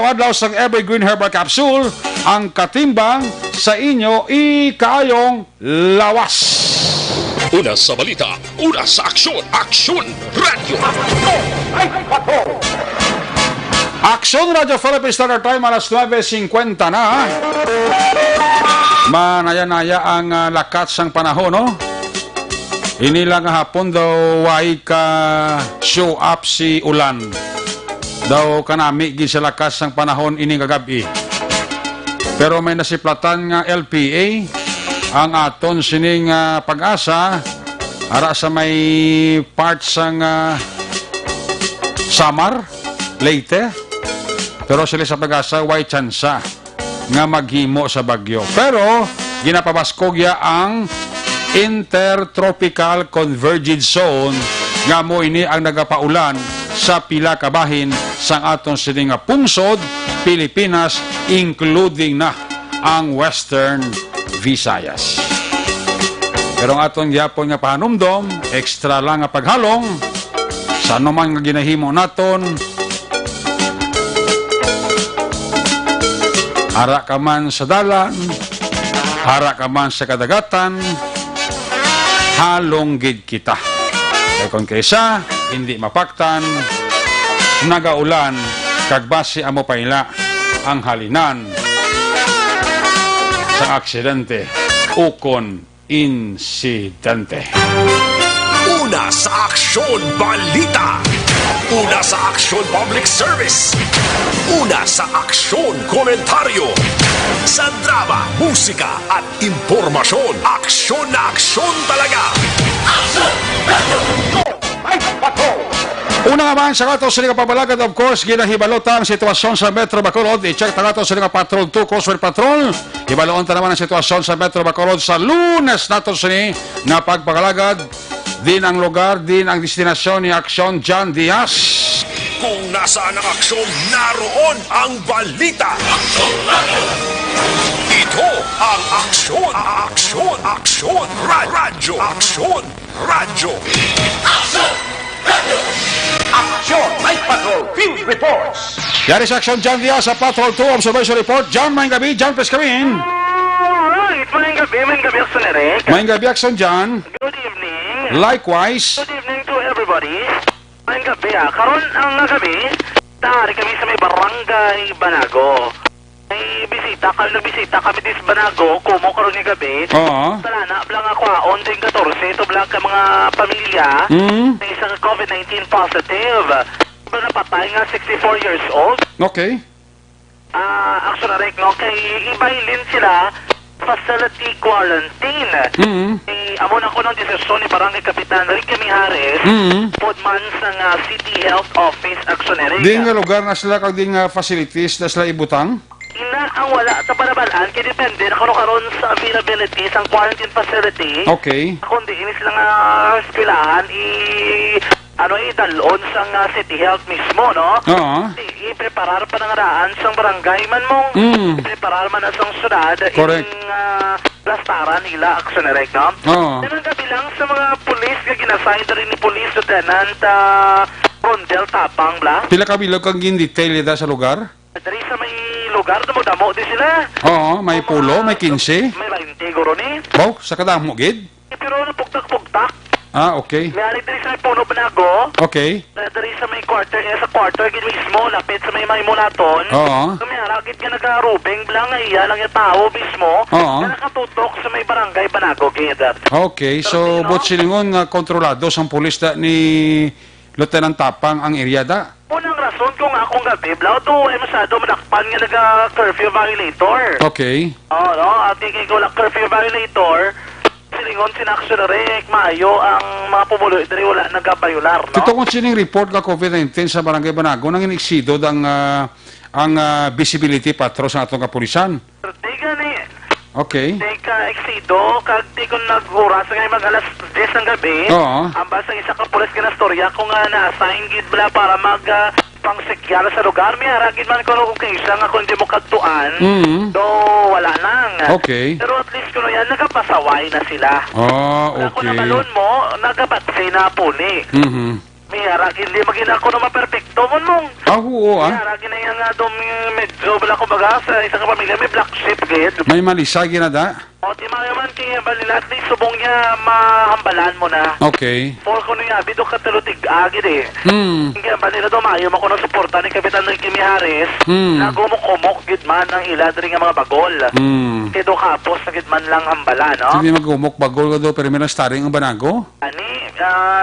Adlaw sang Evergreen Herbal Capsule, ang katimbang sa inyo ikayong lawas. Una sa balita, una sa aksyon, Aksyon Radio. Aksyon Radio Philippines Standard Time, alas 9:50 na. Manaya-naya ang lakat sang panahon, no? Inilang hapon daw ay ka show up si ulan. Daw kanami gid sa lakas sang panahon ini kagabi. Pero may nasiplatan nga LPA ang aton sining pag-asa ara sa may parts sang Samar, Leyte. Pero sila sa pag-asa way tsansa nga maghimo sa bagyo. Pero ginapabaskogya ang Intertropical Convergence Zone nga mo ini ang nagapaulan sa pila ka bahin sang aton sining pungsod Pilipinas, including na ang Western Visayas. Pero ang aton gyapon nga pahanumdom, extra lang nga paghalong sa anuman nga ginahimo naton, hara ka man sa dalan, hara ka man sa kadagatan, halong gid kita. Kaya kung kaysa, hindi mapaktan, nagaulan, kagbase amo paila ang halinan sa aksidente, ukon insidente. Una sa aksyon, balita. Una sa aksyon, public service. Una sa aksyon, komentaryo. Sa drama, musika at impormasyon, aksyon na aksyon talaga. Aksyon! Una nga man sa kato sa pabalagan, of course, ginahibalota ang sitwasyon sa Metro Bacolod. I-check na kato sa Patrol 2, Coastal Patrol. Hibaloon ta naman ang sitwasyon sa Metro Bacolod sa Lunes nato sa ni na pagpagalagad. Din ang lugar, din ang destinasyon ni Aksyon John Diaz. Kung nasaan ang aksyon, naroon ang balita. Aksyon Radio! Ito ang aksyon, aksyon, aksyon, radyo, aksyon, radyo. Aksyon Radio! Aksyon, Night Patrol, Field Reports. Yari sa Aksyon John Diaz sa Patrol 2 Observation Report. John, maing gabi. John, please come in. Alright, maing gabi, Aksyon Eric. Maing gabi, Aksyon John. Good evening. Likewise. Good evening to everybody. Maing gabi karon ang gabi, dari kami sa may barangay Banago. May nagbisita kami dis Banago, kumo karon ni gabi. Oo. Talana, blang ako on din 14, ito blang ka mga pamilya, na isang COVID-19 positive. Napatay nga 64 years old. Okay. Aksyon Eric, no? Kay ibailin sila facility quarantine. Amo na ko ng desisyon ni Barangay Kapitan Ricky Mijares, podman sa City Health Office, Aksyon Eric. Di nga lugar na sila kag di nga facilities na sila ibutang? Ina ang wala sa panabalaan, kaya depende na karon sa availability sa quarantine facility. Okay. Kung di ini sila nga eskwelahan, idalon sa City Health mismo, no? Oo. I-preparar pa ng raan sa barangay man mong i-preparar man na sa syudad. Correct. Plastaran nila, Aksyon Eric, no? Oo. Ganun kabilang sa mga pulis nga ginassign rin ni Police Lieutenant Rondel Tapang, bla? Pila ka bilog kang gin-detail ita sa lugar? Dari sa may lugar na mo din sila. Oo, may pulo, may 15. May 20 guro ni. Oh, sa kadamo gid? Pero napugtak-pugtak. Okay. May dari sa may puno Banago. Okay. Dari sa may quarter, gid mismo, lapit sa may mulaton. Oo. May haragit ka nag-arubing, blang iya lang yung tao mismo. Oo. Na nakatutok sa may barangay Banago, gid. Okay, so but silingon nga kontrolado sang pulis da ni Lieutenant Tapang ang area da? Unang rason kung akong gabi, blaw to ay masyado manakpan nga nag-curfew violator. Okay. Oo, no? At ko lang curfew violator, silingon sinaksyon Rick, maayo ang mga pumulo, dari wala nag-bayular, no? Tito kung sining report ka COVID-19 sa Barangay Banago, nang iniksido ang visibility patrol sa atong kapulisan. Di gani. Okay. Di ka eksido, kag di ko nag-uras ngayon mag-alas 10 ng gabi. Oo. Ang basa isa ka pulis ka na storya kung na-assign gid bala para pang-sekyala sa lugar. May haragin man ko kung kaysa nga kung di mo kagtuan. Do wala nang. Okay. Pero at least kuno yan, nagapasaway na sila. Oh, Kung okay. nabalon mo, nagabatse na puli. May haragin, di magina ako na maperfecto mo mong. Oo, May haragin na yan nga doon medyo bala kumbaga sa isang kapamilya may black sheep gid. May malisag na da. O di man kaya balila at least subong niya mahambalan mo na. Okay. For ko niya bido ka talutig agid eh. Kaya balila do maayo mo ko ng suporta ni Kapitan Ricky Mijares. Na gumok-kumok gid man ang ila diri nga mga bagol. Kaya do kapos na gid man lang hambala, no? Hindi magumok bagol ka do pero may starring ang banago. Ani,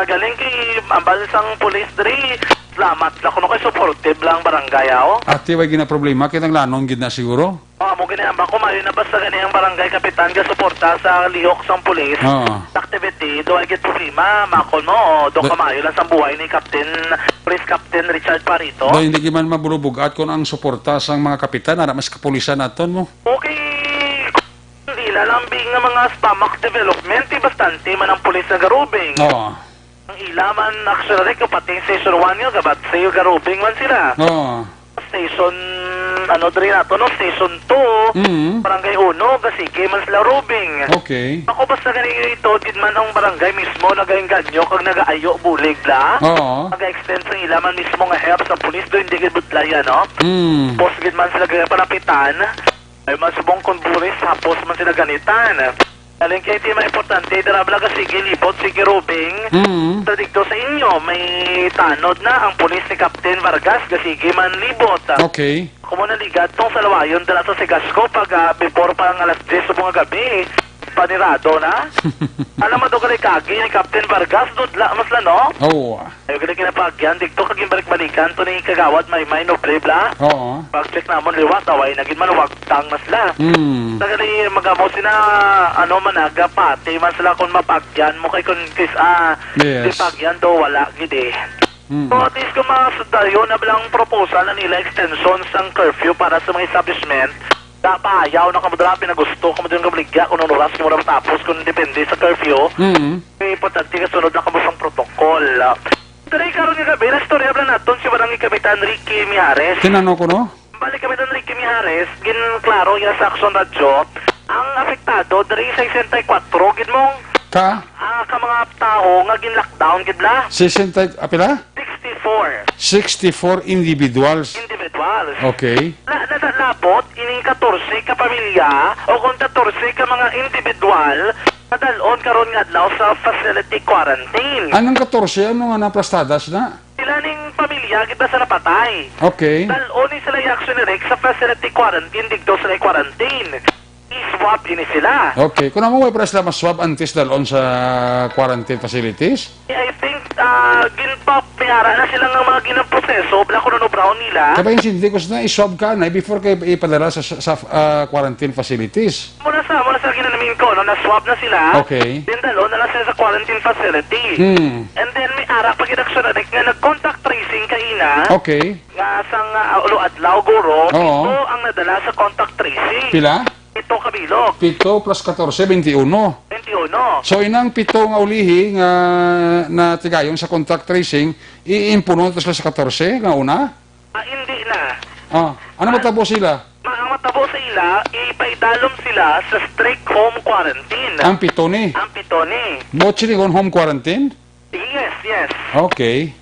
galing kay ambal sang police diri. Salamat la kuno kay supportive lang barangay ako. Ati way gina problema kitang lanon gid na siguro. Mo ganyan ba ko mayo na basta ganyan barangay kapitan ga suporta sa lihok sang police. Activity do ay gid problema makon mo do kamayo lang sang buhay ni Captain Police Captain Richard Parito. Do hindi man mabulubugat kun ang suporta sang mga kapitan ara mas kapulisan naton mo. Okay. Dila lambing nga mga spamak development bastante man ang police nga garubing. Ang ilaman actually kapatid Station 1 yun, kabat sa iyo garubing man sila. Station, ano diri nato no? Station 2, Barangay 1, kasige man sila rubing. Okay. Ako basta ganito ito, din man ang barangay mismo, nagayang ganyo, kag nagaayo bulig la. Nag-extend sa ilaman mismo nga help sa pulis, do hindi gibutlayan, no? Post gid man sila gaya panapitan, ay masubong konburis, hapos man sila ganitan. Galing kayo ito yung mga importante, darabla ka sige libot, sige rubing. Sa dito sa inyo, may tanod na ang pulis ni Captain Vargas, sige man libot. Okay. Kumuna ligat tong sa lawayon, dala sa Sigasco, pag before pa ang alas 10 sa mga gabi, panirado na. Alam mo doon ka kagi ni Captain Vargas, dudla, mas la no? Ayaw ka na kinapagyan, dito kaging balik-balikan, to ni Kagawad, may noble bla. Pag-check namon liwat, away, naging man wagtang mas la. Tagali magamo sina ano managa pati man sila kung mapagyan mo kay kun kis di pagyan do wala gid eh. So at least kung masadayo na bilang proposal na nila extension sang curfew para sa mga establishment payaw na kamudra pinagusto kamudra ng kabligya kung oras mo na tapos kung depende sa curfew may importante ka sunod na kabusang protocol. Dari karon nga gabi na storya bla naton si Barangay Kapitan Ricky Mijares. Tinanong ko no? Balik kami ng Ricky Mijares, klaro yung sa Action Radio, ang apektado, dari sa 64, gin mong, ka mga tao, nga gin-lockdown, gidla? 60, apila? 64. 64 individuals. Okay. Nadalabot, ining 14 ka pamilya, o kung 14 ka mga individual, nadalon karon nga adlaw sa facility quarantine. Anong 14? Ano nga naplastadas na? Sila ning pamilya, kita sa napatay. Okay. Dalon ni sila yung action sa facility quarantine, digdo sila quarantine. I-swab din sila. Okay. Kung naman may para sila mas-swab antes dalon sa quarantine facilities? I think, ginpapayara na sila ng mga ginang proseso, bla ko no brown nila. Kaya yung sindikus na i-swab ka na before kayo ipadala sa quarantine facilities. Muna sa ginanamin ko, no, na-swab na sila. Okay. Then dalon na lang sila sa quarantine facility. And then may ara pag inaksyon na nga nag-contact tracing kaina. Okay. Nga sang ulo adlaw guro, Oo. ito ang nadala sa contact tracing. Pila? Ito kabilog. 7 plus 14, 21. 21. So inang 7 nga ulihi nga na tigayon sa contact tracing, iimpuno ito sila sa 14 nga una? Hindi na. Ano matabo sila? Ang matabo sa ila, ipaidalom sila sa strict home quarantine. Ang 7 ni? Ang 7 ni. Botchili on home quarantine? Yes. Okay.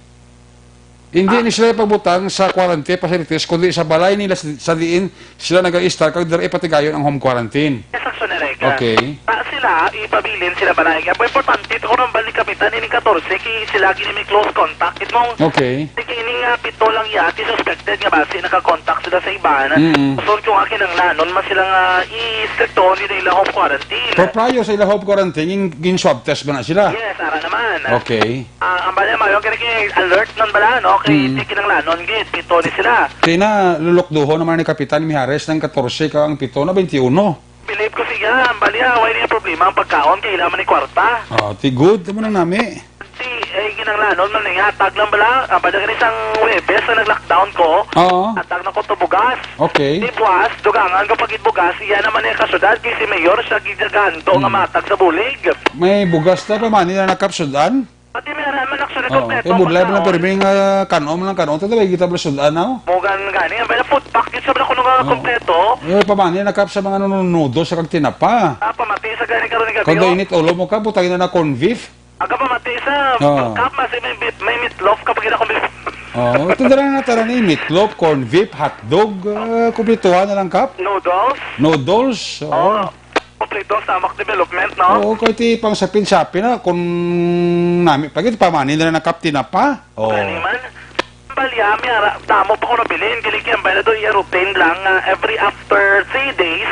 Hindi ni sila pagbutang sa quarantine facilities, kundi sa balay nila sa diin sila nag-i-start kag dira ipatigayon ang home quarantine. Yes, action na reka. Okay. Sila, ipabilin sila balay. Ang importante, ito ko ng balik kapitan, ini 14, kaya sila gini may close contact. Itmong, Okay. ini nga 7 lang yati, suspected nga base, nakakontakt sila sa iba. So, yung akin ang lanon, mas sila nga i-stricto nila home quarantine. Pero prior sa ila home quarantine, gin-swab test ba na sila? Yes, ara naman. Okay. Ang bala, mayo, kaya alert nun bala, no? Kaya tikin ang lanon, git, 7 ni sila. Kaya na lulukduho naman ni Kapitan Mijares ng 14 ka ang 7 na 21. Believe ko siya, ang bali, away niya problema ang pagkaon, kailangan ni kwarta. Ti good, mo nang nami. Ginanglanon man nga tag lang bala pada kan isang Webes na nag-lockdown ko. Atag na ko to bugas. Okay. Di buwas dugangan ko pagit bugas iya naman yung kasyudad kay si Mayor sa gidagan to nga matag sa bulig. May bugas na pa man nila nakapsudan. Pati may naman naksyudad kompleto. Budlay mo lang perming kanom lang kanon to ba kita blisudan na. Mugan gani ang bala food package sa bala ko nga kompleto. Pa man nila nakap sa mga nudo sa kag tinapa. Pamati sa gani karon ni gabi. Kundo init ulo mo ka butangin na corn beef. Aga pa mati sa Oo. Kap kasi may meatloaf kapag ina ko Oh, ito na tara ni meatloaf, corn beef, hotdog, kumpletuhan na lang kap. noodles. Noodles. Oh. Kompleto sa amak development, no? Oo, kahit pang sapin-sapin na kung namin pagit pamanin na kap tinapa. Oh. Ano man? Balyami, damo pa ko nabilin. Giligyan ba na doon, routine lang. Every after 3 days,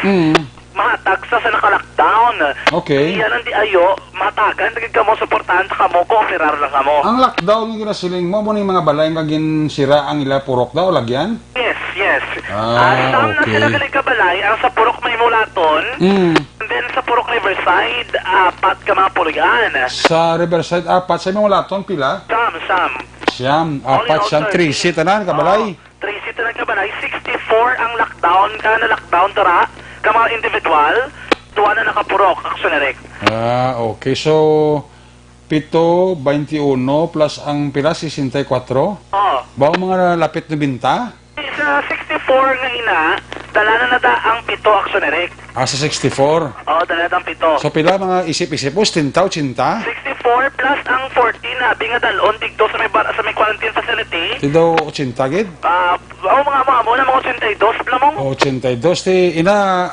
mahatag sa naka-lockdown. Okay. Iyan ang di ayo, matagan, naging kamo supportahan sa kamo ko, operar lang kamo. Ang lockdown yung ginasiling mo, mo yung mga balay nga sira ang ila purok daw, lagyan? Yes, yes. Ah, Sam okay. na sila galing kabalay, ang sa Purok may mulaton, and then sa Purok Riverside, 4 ka mga puligan. Sa Riverside, 4, sa mga laton, pila? Sam. Siyam, 4, siyam, 3 seat, tanan, kabalay. 3 seat na kabalay, 64 ang lockdown, na lockdown tara, ka mga individual, 2 na nakapurok, aksyonerek. Ah, okay. So, 7, 21 plus ang pila, 64? Oh. Ba mga lapit na binta? Sa 64 nga ina, dala na da ang 7 aksyonerek. Ah, sa 64. Oh, dala na ang 7. So, pila mga isip-isip mo, 10, 80? 64 plus ang 14 na binga dalon digdo sa may quarantine facility. Di daw 80 gid? Mga mo na mga 82 lamang. 82. Di,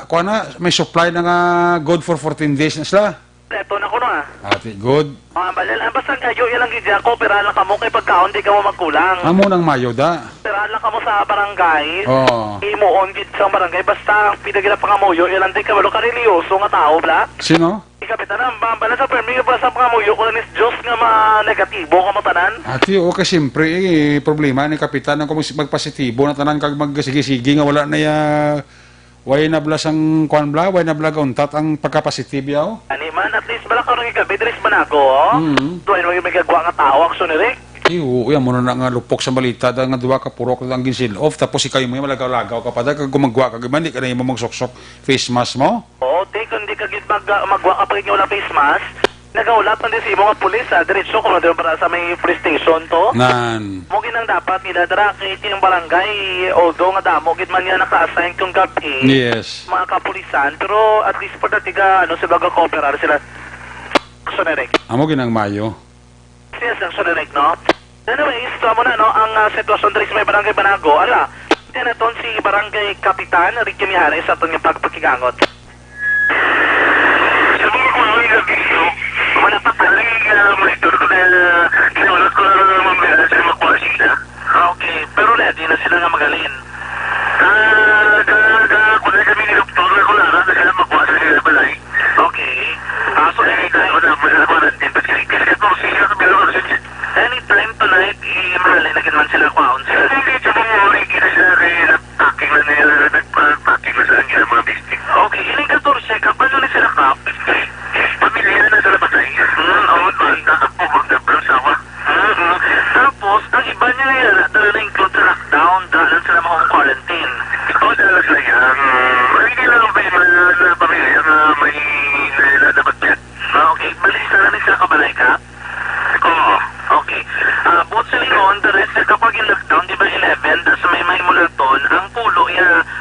kuha na, may supply na nga good for 14 days na sila. Eto na ko na. Ati, good. Mga balil, basta kayo ilang gidya ko, pera lang kamo kay pagkaon di ka mo magkulang. Amo ng mayo da. Pera lang kamo sa barangay. Oh. Imuon gid sa barangay basta pidagila pa kamuyo ilang di ka walo ka religyoso nga tao bla. Sino? Ikapitan ang bambala sa permi ba sa pangamuyo ko ni Diyos nga negatibo ka mo tanan. Ati, o kasi siyempre, problema ni Kapitan na kung magpositibo na tanan kag magsigi-sige nga wala na ya way na blas ang kuan bla, way na blag untat ang pagka-positive yaw. Ani man, at least bala ka rin ikabi, Dres Banago. Doon mo yung may gagawa nga tao, aksyon ni Rick. Iyo, yan mo na nga lupok sa balita da nga duwa ka purok lang ginsil off tapos ikaw mo malagaw-lagaw ka pa da kag gumagwa ka man di ka na mo magsoksok face mask mo. Oo, kung di ka gid magwa ka pag wala face mask, nagaulat man din si mga pulis, diretso ko na para sa may police station to. Nan. Mo ginang dapat nila dara kay yung barangay, although nga damo gid man niya naka-assign kung gabi. Yes. Mga kapulisan, pero at least for the tiga sa baga cooperar sila. Aksyon ni Rick. Amo ginang mayo. Yes, aksyon ni Rick, no? Anyways, ito mo na, no, ang sitwasyon dito sa may barangay Banago. Ala, tinaton si barangay Kapitan Ricky Mijares sa itong pagpakigangot. Sabi ko kung ano yung nag-iso, wala pa pala yung monitor ko dahil sinulat ko na naman mga sa makuha sila. Okay, pero ready na sila nga magalin. Kung na kami ni Doktor na kung na sila makuha sa sila balay. Okay. So, anytime ko na sa quarantine, kasi ito siya sa bilo ko siya. Anytime tonight, i-mahalin na man sila kwaon sila. Hindi, sa mga kita sila kaya nag-packing na nila, nag-packing na sila ang mga bistik. Okay, iling 14, kapag na sila kap, pamilya na sila patay. Oo, ako magdablang sawa. Tapos, ang iba niya nila, dala na include sa lockdown, dala sila mga quarantine. Oo, dala sila yan. Hindi lang ba yung mga pamilya na may dapat yan? Okay, balis na lang sila kabalay ka? Oo. Okay. Both sa lingon, the rest, kapag yung lockdown, di ba 11, tapos may mulaton, ang pulo,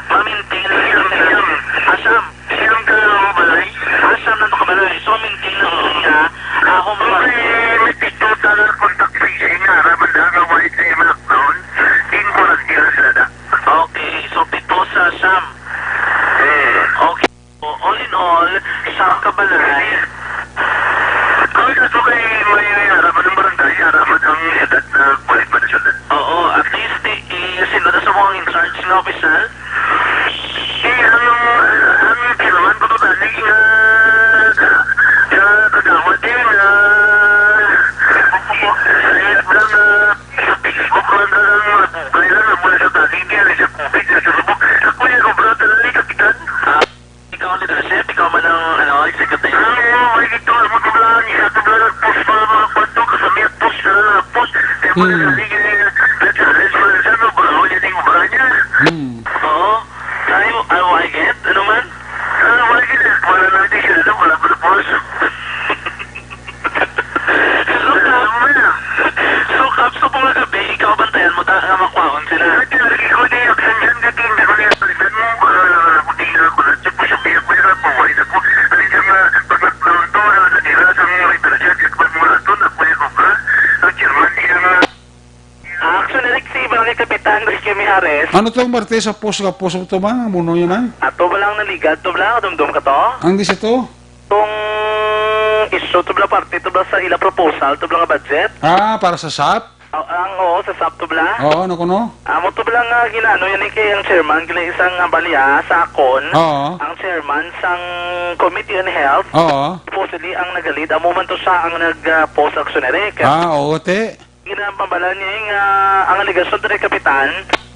ma-maintain na siyam. Asam. Siyam ka na balay? Asam na ito kabalay. So, maintain na siya. Home may pito sa contact tracing nga, raman na nga white sa yung lockdown, in quarantine sila na. Okay. So, pito sa Asam. Okay. So, all in all, siyam kabalay. Kami kaso kay may harapan ng barangay, harapan ang edad na kulit pa na siya. Oo, at least sino na sa mga in-charge ng official? Ang kinaman ko ito tali kagawad din lang sa Facebook lang kailan na mula sa tali niya sa kubig na sa subok. Ako yung kubra talali, Kapitan. Ikaw ang leadership, ikaw man ang executive. May ito, magkablaan niya, kablaan post pa mga kwanto, kasami at post na post. Kaya mo na naligin niya, na-challenge mo na siya, no, ba? O, yan yung ba niya? Oo. I get, ano man? I get, wala natin siya na, wala pa na post. So, Kap, so pong gabi, ikaw bantayan mo, makwaon sila. Lagi ko na yung sanyan, gating, ako niya, palitan mo, kutira ko na, siya po siya, ko na, pawain ako. Alin siya nga, pag-lockdown to, natira sa mga ito na siya, pag-lockdown, Mijares. Ano to Martes sa post ka post to man muno yun man? Ato ba lang naligad? To ba lang? Dumdum ka to? Ang di sa to? Itong issue, to ba lang parte? To ba sa ila proposal? To ba lang budget? Para sa SAP? Oo, sa SAP to ba lang? Oo, ano ko no? Amo to ba lang ginano, yan kay ang chairman, gila isang balya sa akon. Oo. Ang chairman sang Committee on Health. Oo. Supposedly, ang nagalid, amo man to siya ang nag-post actionary. Oo, te. Ginapambala niya yung ang aligasyon to kapitan.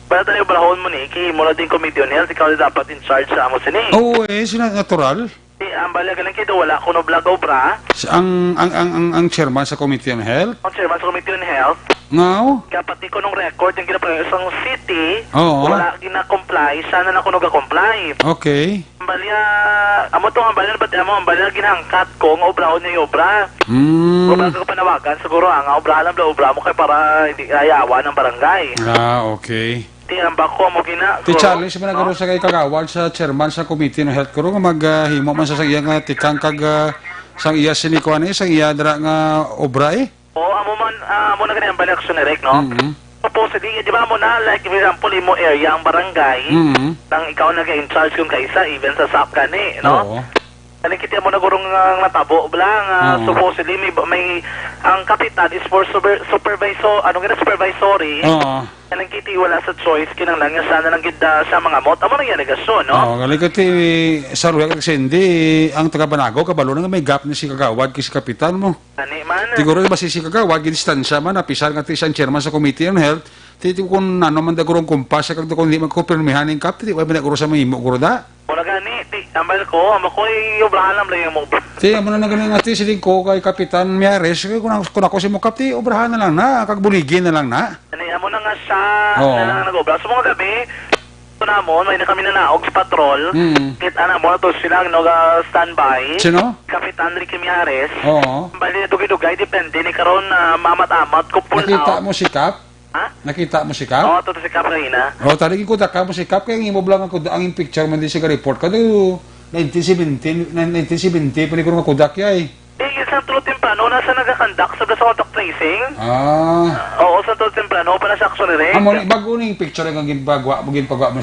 Para tayo balahon mo ni, kay mo na din Committee on Health, ikaw na dapat in charge sa amo sini. Oo, sila natural. Ang balya galing kito, wala ko no vlog obra. Ang chairman sa Committee on Health? Ang chairman sa Committee on Health, Ngao? kapati ko nung record, yung ginapalagay isang city, Oo. wala gina-comply, sana na ko nag-comply. Okay. Ang balya, amo to, ang balya, ba't ang balya ginangkat ko, nga obrahon niya yung obra. Obra ko panawagan, siguro ang obra lang, obra mo kay para hindi ayawa ng barangay. Okay. Di, ang bako mo gina. Ti Charlie, siya nagkaroon sa kay kagawad sa chairman sa Committee on Health ko nga maghimo man sa iya nga tikang kag sang iya sinikuan sang iya dra nga obra eh. Oo, amo man, amo na ganyan ang balya actionary, no? Supposedly, di ba mo na, like, for example, imo area, ang barangay, nang ikaw nag-in charge kung kaisa, even sa SAP gani, no? Oo. Nalikita mo na gurong natabo, blang, supposedly, may, ang kapitan is for supervisor, ano nga supervisory, Oo. nalikita wala sa choice, kinang lang niya, sana lang gida sa mga mot, amo nang yan, negasyon, no? Oo, gali kati sa ruya kag sendi ang taga Banago kabalo nga may gap ni si kagawad kay si kapitan mo. Ani man, Siguro ba si kagawad gi distansya man napisar nga ti siyang chairman sa Committee on Health. Titi kun ano man da gurong kumpas kag kun di magkumpirmihan ning kap titi wa ba guro sa mahimo guro da. wala gani, ambal ko, amo ko, obrahan lang lang yung mo. Ti amo na ganing ati si ko kay Kapitan Miares kun ako si mo kap ti obrahan na lang na kag buligin na lang na. Ani, amo na nga siya, Oo. na lang nag-obra. So mga gabi, ito na mo, may na kami nanaog sa patrol, kita na mo na to sila, standby. Sino? Kapitan Ricky Miares. Oo. Bali, dugay-dugay, depende ni karon na mamat-amat, ko pull Nakita out. mo si Kap? Ha? Nakita mo si Oo, Kap? ito si Kap kanina. Oh, taligi ko ka mo si Kap kay imo lang ako ang picture man di sa report ka do 1970 pa ni ko nga kudak yay. Isang tulo temprano, nasa nagkakandak sa contact tracing. Oo, sa tulo temprano, pa na sa action rin. Amo ni bago ning picture nga ginpagwa mo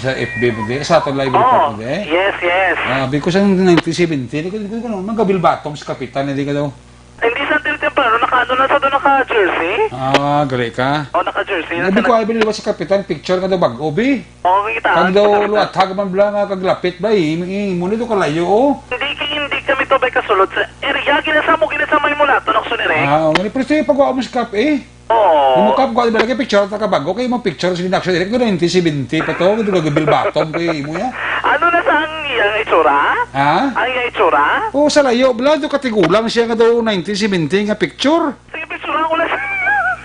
sa FB mo di sa aton live report mo di. Yes. Because ang 1970 di ko no magabil batong sa kapitan hindi ka daw. Hindi sa tulo temprano, naka-ano na sa doon, naka-jersey. Gali ka. Oo, naka-jersey. Hindi ko ay binili ba si kapitan picture nga daw bago bi. Oo, kita. Kag daw luatag man bla nga kag lapit ba mo ni do kalayo oh. Hindi kami to bay kasulod sa area, ginasamo may mula to, naksunire. Ngali pero siya pagwa mo si Kap eh. Oo. Mo Kap ko ba lagi picture ta ka bago kay mo picture sa action direct no 1970 pa to do gabil batong kay imo ya. Ano na sa ang iyang itsura? Ha? Ang iyang itsura? Oh, sa layo, blado katigulang siya nga daw 1970 nga picture. Sige, pitsura ko na sa...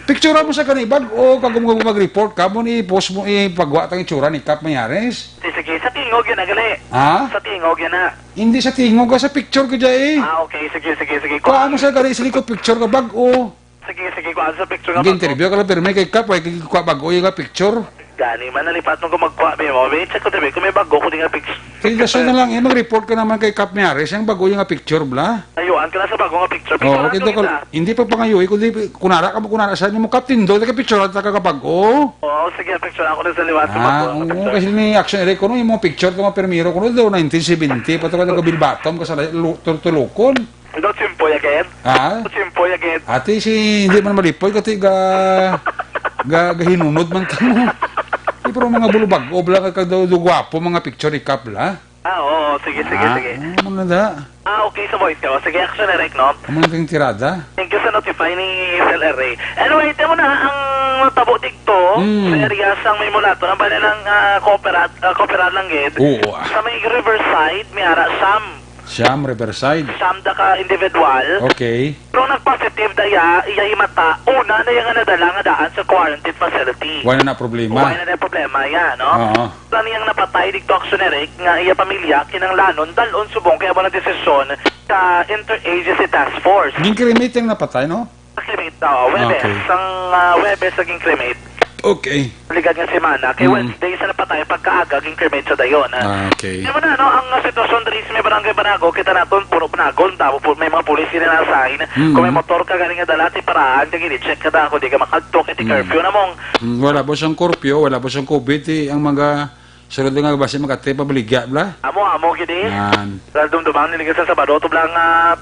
Picture mo sa kanibag o kag mo mag-report ka mo ni post mo ipagwa tang itsura ni Kap Mayares. Sige, sa tingog yan na gali. Ha? Sa tingog yan na. Hindi sa tingog ka sa picture ko dyan eh. Okay, sige. Kuha mo sa gali sa likod picture ka bag o. Sige, kuhaan sa picture nga Nag-interview ka lang pero may kay Kap ay kuha bag o yung picture. Gani man, nalipat nung kumagkuha. May check ko tabi, kung may bago ko din nga picture. Kaya so na lang, mag-report ka naman kay Kap Mayares yung bago yung picture bla. Ayuan ka na sa bago nga picture. Oo, Picture kito ko, hindi pa pangayoy, kundi kunara sa mo Captain do, picture at kakabago. Oo, sige, picture ako na sa liwat sa bago nga Oo, picture. kasi ni action ere ko no, yung mga picture ko mga permiro ko no, daw 1970, pato ka nagabilbatom ka sa tulukon. Ito, simpoy again. Ha? Simpoy again. Ate si hindi man malipoy kasi gahinunod man ka mo. Pero mga bulubag, o blang ka daw gwapo mga picture ni Kap la. Oo, sige. Ano na da? Okay, sa voice ko. Sige, action na no? Ano na kang tirada? Thank you sa notify ni SLRA. Anyway, ito mo na ang tabo dito sa area sang may mulato. Ang ba nilang cooperat lang gid. Oo. Sa may Riverside, may ara Siam, Riverside. Sam da ka individual. Okay. Pero nag-positive iya mata. Una na yung nadala nga daan sa quarantine facility. Wala na problema. Wala na problema yan, no? Oo. Plan niyang napatay dito aksyonerik nga iya pamilya kinanglanon dalon subong kaya mo na desisyon sa Interagency Task Force. Ging cremate yung napatay, no? Cremate daw, Webes. Okay. Ang Webes naging cremate. Okay. Ligad nga semana. Kay Wednesday, isa na pa tayo pagkaaga, ging kermit sa dayon. Okay. Ano na, no, ang sitwasyon diri sa may barangay Banago, kita naton puro panagon, tabo po may mga pulis sila na sign. Kung may motor ka galing nga dala, ti paraan, kaya check ka da, kung di ka makadtok, iti curfew na mong. Wala po siyang kurpyo, wala po siyang COVID, ang mga sunod nga basi makate pabaligya bla. Amo, gini. Yan. Dumang niligas sa Sabado, to blang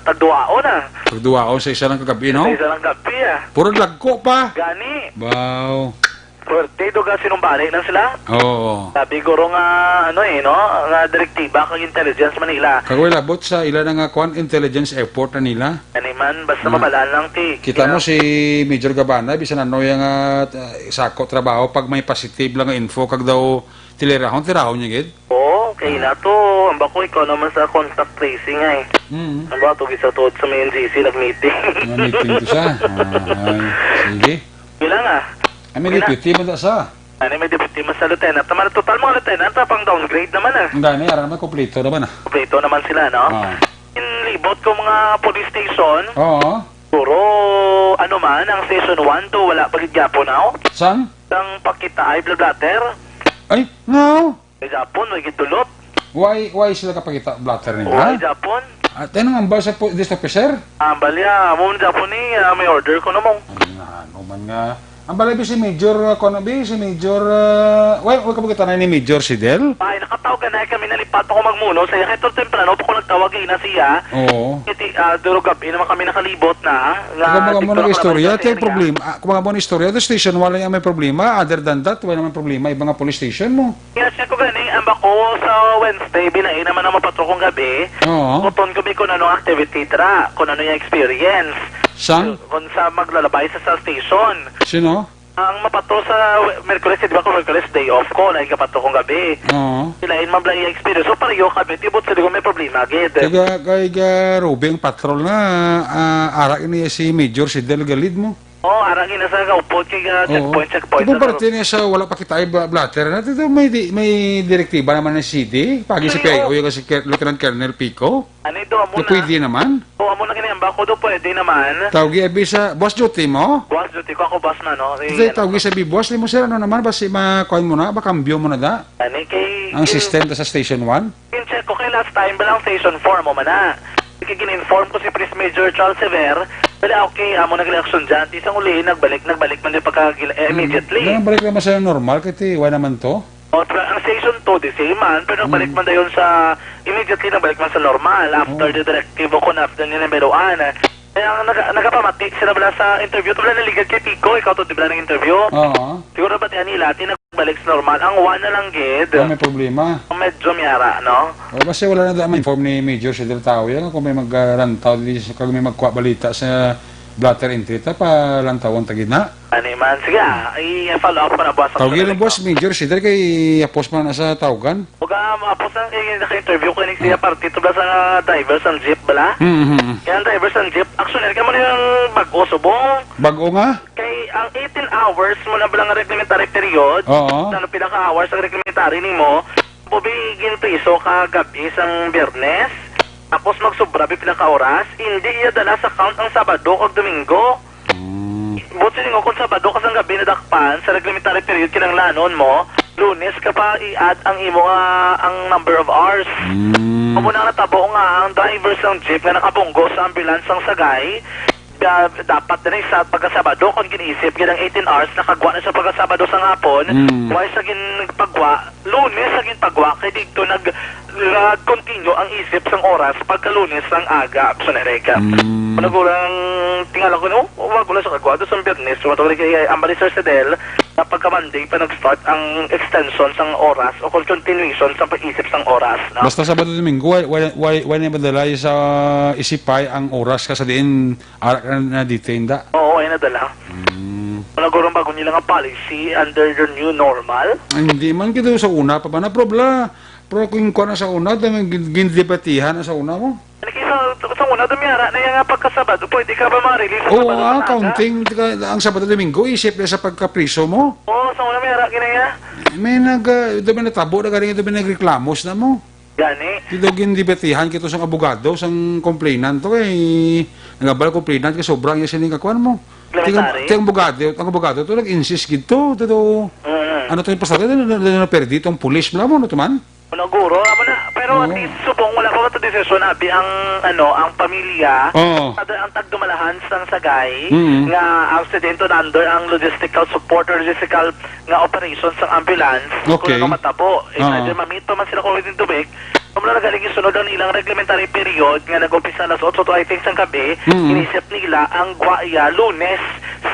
tagduao na. Pagduwa ako sa isa lang kagabi, no? Sa isa lang gabi, Puro lagko pa. Gani. Wow. Swerte, doga sinumbalik na sila. Oo. Sabi ko nga, nga direktiba kag intelligence Manila. Kagawin labot sa ilan nga kwan intelligence effort na nila. Ani man, basta mabalaan lang ti. Kita mo si Major Gabana, bisan ano yung sako trabaho, pag may positive lang nga info, kag daw tirahon niya gid. Oo, kay na to. Ang bako ikaw naman sa contact tracing ay. Ang ba to gisa to sa may NGC nag-meeting. Meeting to siya. Sige. Ilang May deputy mo da sa. Ano may deputy mo sa lieutenant. Naman total mga lieutenant pang downgrade naman Ang dami, aram may kompleto naman Kompleto naman sila, no? Inlibot ko mga police station. Oo. Puro ano man, ang station 1 to wala pagid Japon na. San? Ang pakita ay blatter. Ay, no. May Japon, may gitulot. Why sila kapagita blatter May nila? Japon. At ano nga ba sa district officer? Balya, mo Japon ni may order ko namong. Ay, ano man nga. Ang balay si Major, si Major, why kapagita na ni Major Sidel? Ay, nakatawag na kami nalipat ako magmuno. Saya kahit temprano pa ko nagtawag na siya. Oo. Iti, durugabi naman kami nakalibot na. Kumaga mo ng istorya, ito yung problema. Kumaga mo ng istorya, the station, wala yung may problema. Other than that, wala naman problema. Ibang nga police station mo. Kaya siya ko gani, ambak ko sa Wednesday, binain naman ang mapatro kong gabi. Oo. Kuton kami kung ano activity tra, kung ano yung experience. San? Kung sa maglalabay sa station. Sino? Ang mapatro sa Merkulis, di ba kung Merkulis day off ko, lain kapatro kong gabi. Oo. Silain mabla yung experience. So pareho kami, tibot sa di ko may problema, agad. Kaya Rubeng patrol na, arak niya si Major Sidel Galid mo. Oo, arangin na sa kaupod kay checkpoint. Ibang parte niya sa wala pa kita ay blatter na. Ito may direktiba naman ng city. Pagi si PIO, yung si Lieutenant Colonel Pico. Ano ito, amo Na na. pwede naman. Oo, amo na kinayamba ko do, pwede naman. Tawagi abi sa boss duty mo. Boss, duty ko ako boss na, no? Ito tawagi sa boss. Limo sir, ano naman, basi makuha mo na, bakambyo mo na da. Ano kay... Ang system sa station 1. In-check ko kay last time, balang station 4 mo man na. Gin-inform ko si Police Major Charles Sever. Wala, okay, amo nag-reaction dyan. Isang uli, nagbalik man din immediately. Balik naman sa normal, kasi wala naman to. O, ang station 2, the same man, pero nagbalik man dayon sa, immediately nagbalik man sa normal. After the directive ko na, after nila meron. Kaya nagapamati sila bala sa interview. Ito bala naligad kay Pico, ikaw to di bala ng interview. Oo. Siguro ba tiyan nila, nagbalik sa normal. Ang 1 na lang, gid. May problema. Medyo miyara, no? Basta wala na daman inform ni Major Sidel Tao yan. Kung may mag-rantaw, kung may magkuha balita sa blatter entry, pa lantawang tagid na. Ano man, sige, i-follow up ko na boss. Tawagin ng boss, Major Sidel, kay apos man na sa tawagan. Huwag apos ang naka-interview ko siya party to ba sa drivers ang jeep bala? Kaya ang drivers ang jeep, actually, kaya mo na yung bago subong. Bago nga? Kay ang 18 hours mo na balang reglementary period, Oo. ano pinaka-hours ang reglementary ni mo, bubigin piso kagabi sang Biyernes, tapos magsubra pinaka-oras, hindi iya dala sa count ang Sabado o Domingo. Buti nga kung Sabado ka sang gabi nadakpan sa reglementary period kinanglanon mo, Lunes ka pa i-add ang imo ang number of hours. Kung muna natabo nga ang drivers ng jeep nga nakabunggo sa ambulance ang sagay, dapat din sa pagkasabado kung ginisip ginang 18 hours nakagwa na sa pagkasabado sa hapon why sa ginpagwa Lunes sa ginpagwa kay dito nag-continue ang isip sang oras pagka Lunes sang aga sa Nereka. Panagurang tingala ko no wag ko sa kagwa do sa Biyernes matawag kay Ambali Sir Sedel na pagka Monday pa nag-start ang extension sang oras o continuation sa pag-isip sang oras, no? Basta Sabado Domingo, why na madalay sa isipay ang oras ka sa diin arak na detain da? Oo, ay nadala. Panagurang bago nila nga policy under your new normal. Ay, hindi man kita sa una pa ba na pero kung ko na sa una, dami gindibatihan na sa una mo. Sa una, dumiyara na yung pagkasabado, pwede ka ba ma-release sa Oo Sabado nga, ng aga? counting ang Sabado Domingo, isip na sa pagkapriso mo. Oo, sa una, miyara, kinaya. May doon natabo na galing doon nagreklamos na mo. Gani. Dito gindibatihan kito sa abogado, sang complainant to nagabal complainant ka sobrang yung sining kakuan mo. Elementary. Ang abogado, ito nag-insist gito, ito, ano ito yung pasado, na perdi, itong pulis, wala mo, ano ito man? Naguro, amo na. Pero at least subong wala pa ba ito desisyon abi ang pamilya Oo. ang tagdumalahan sang sagay Mhm. nga aksidente under ang logistical support or logistical nga operations sang ambulance Okay. kung matabo Oo. either mamito man sila COVID in tubig kung na nagaling isunod ang ilang reglementary period nga nag-umpisa na sa 8 to I think sang gabi Mhm. inisip nila ang Guaya Lunes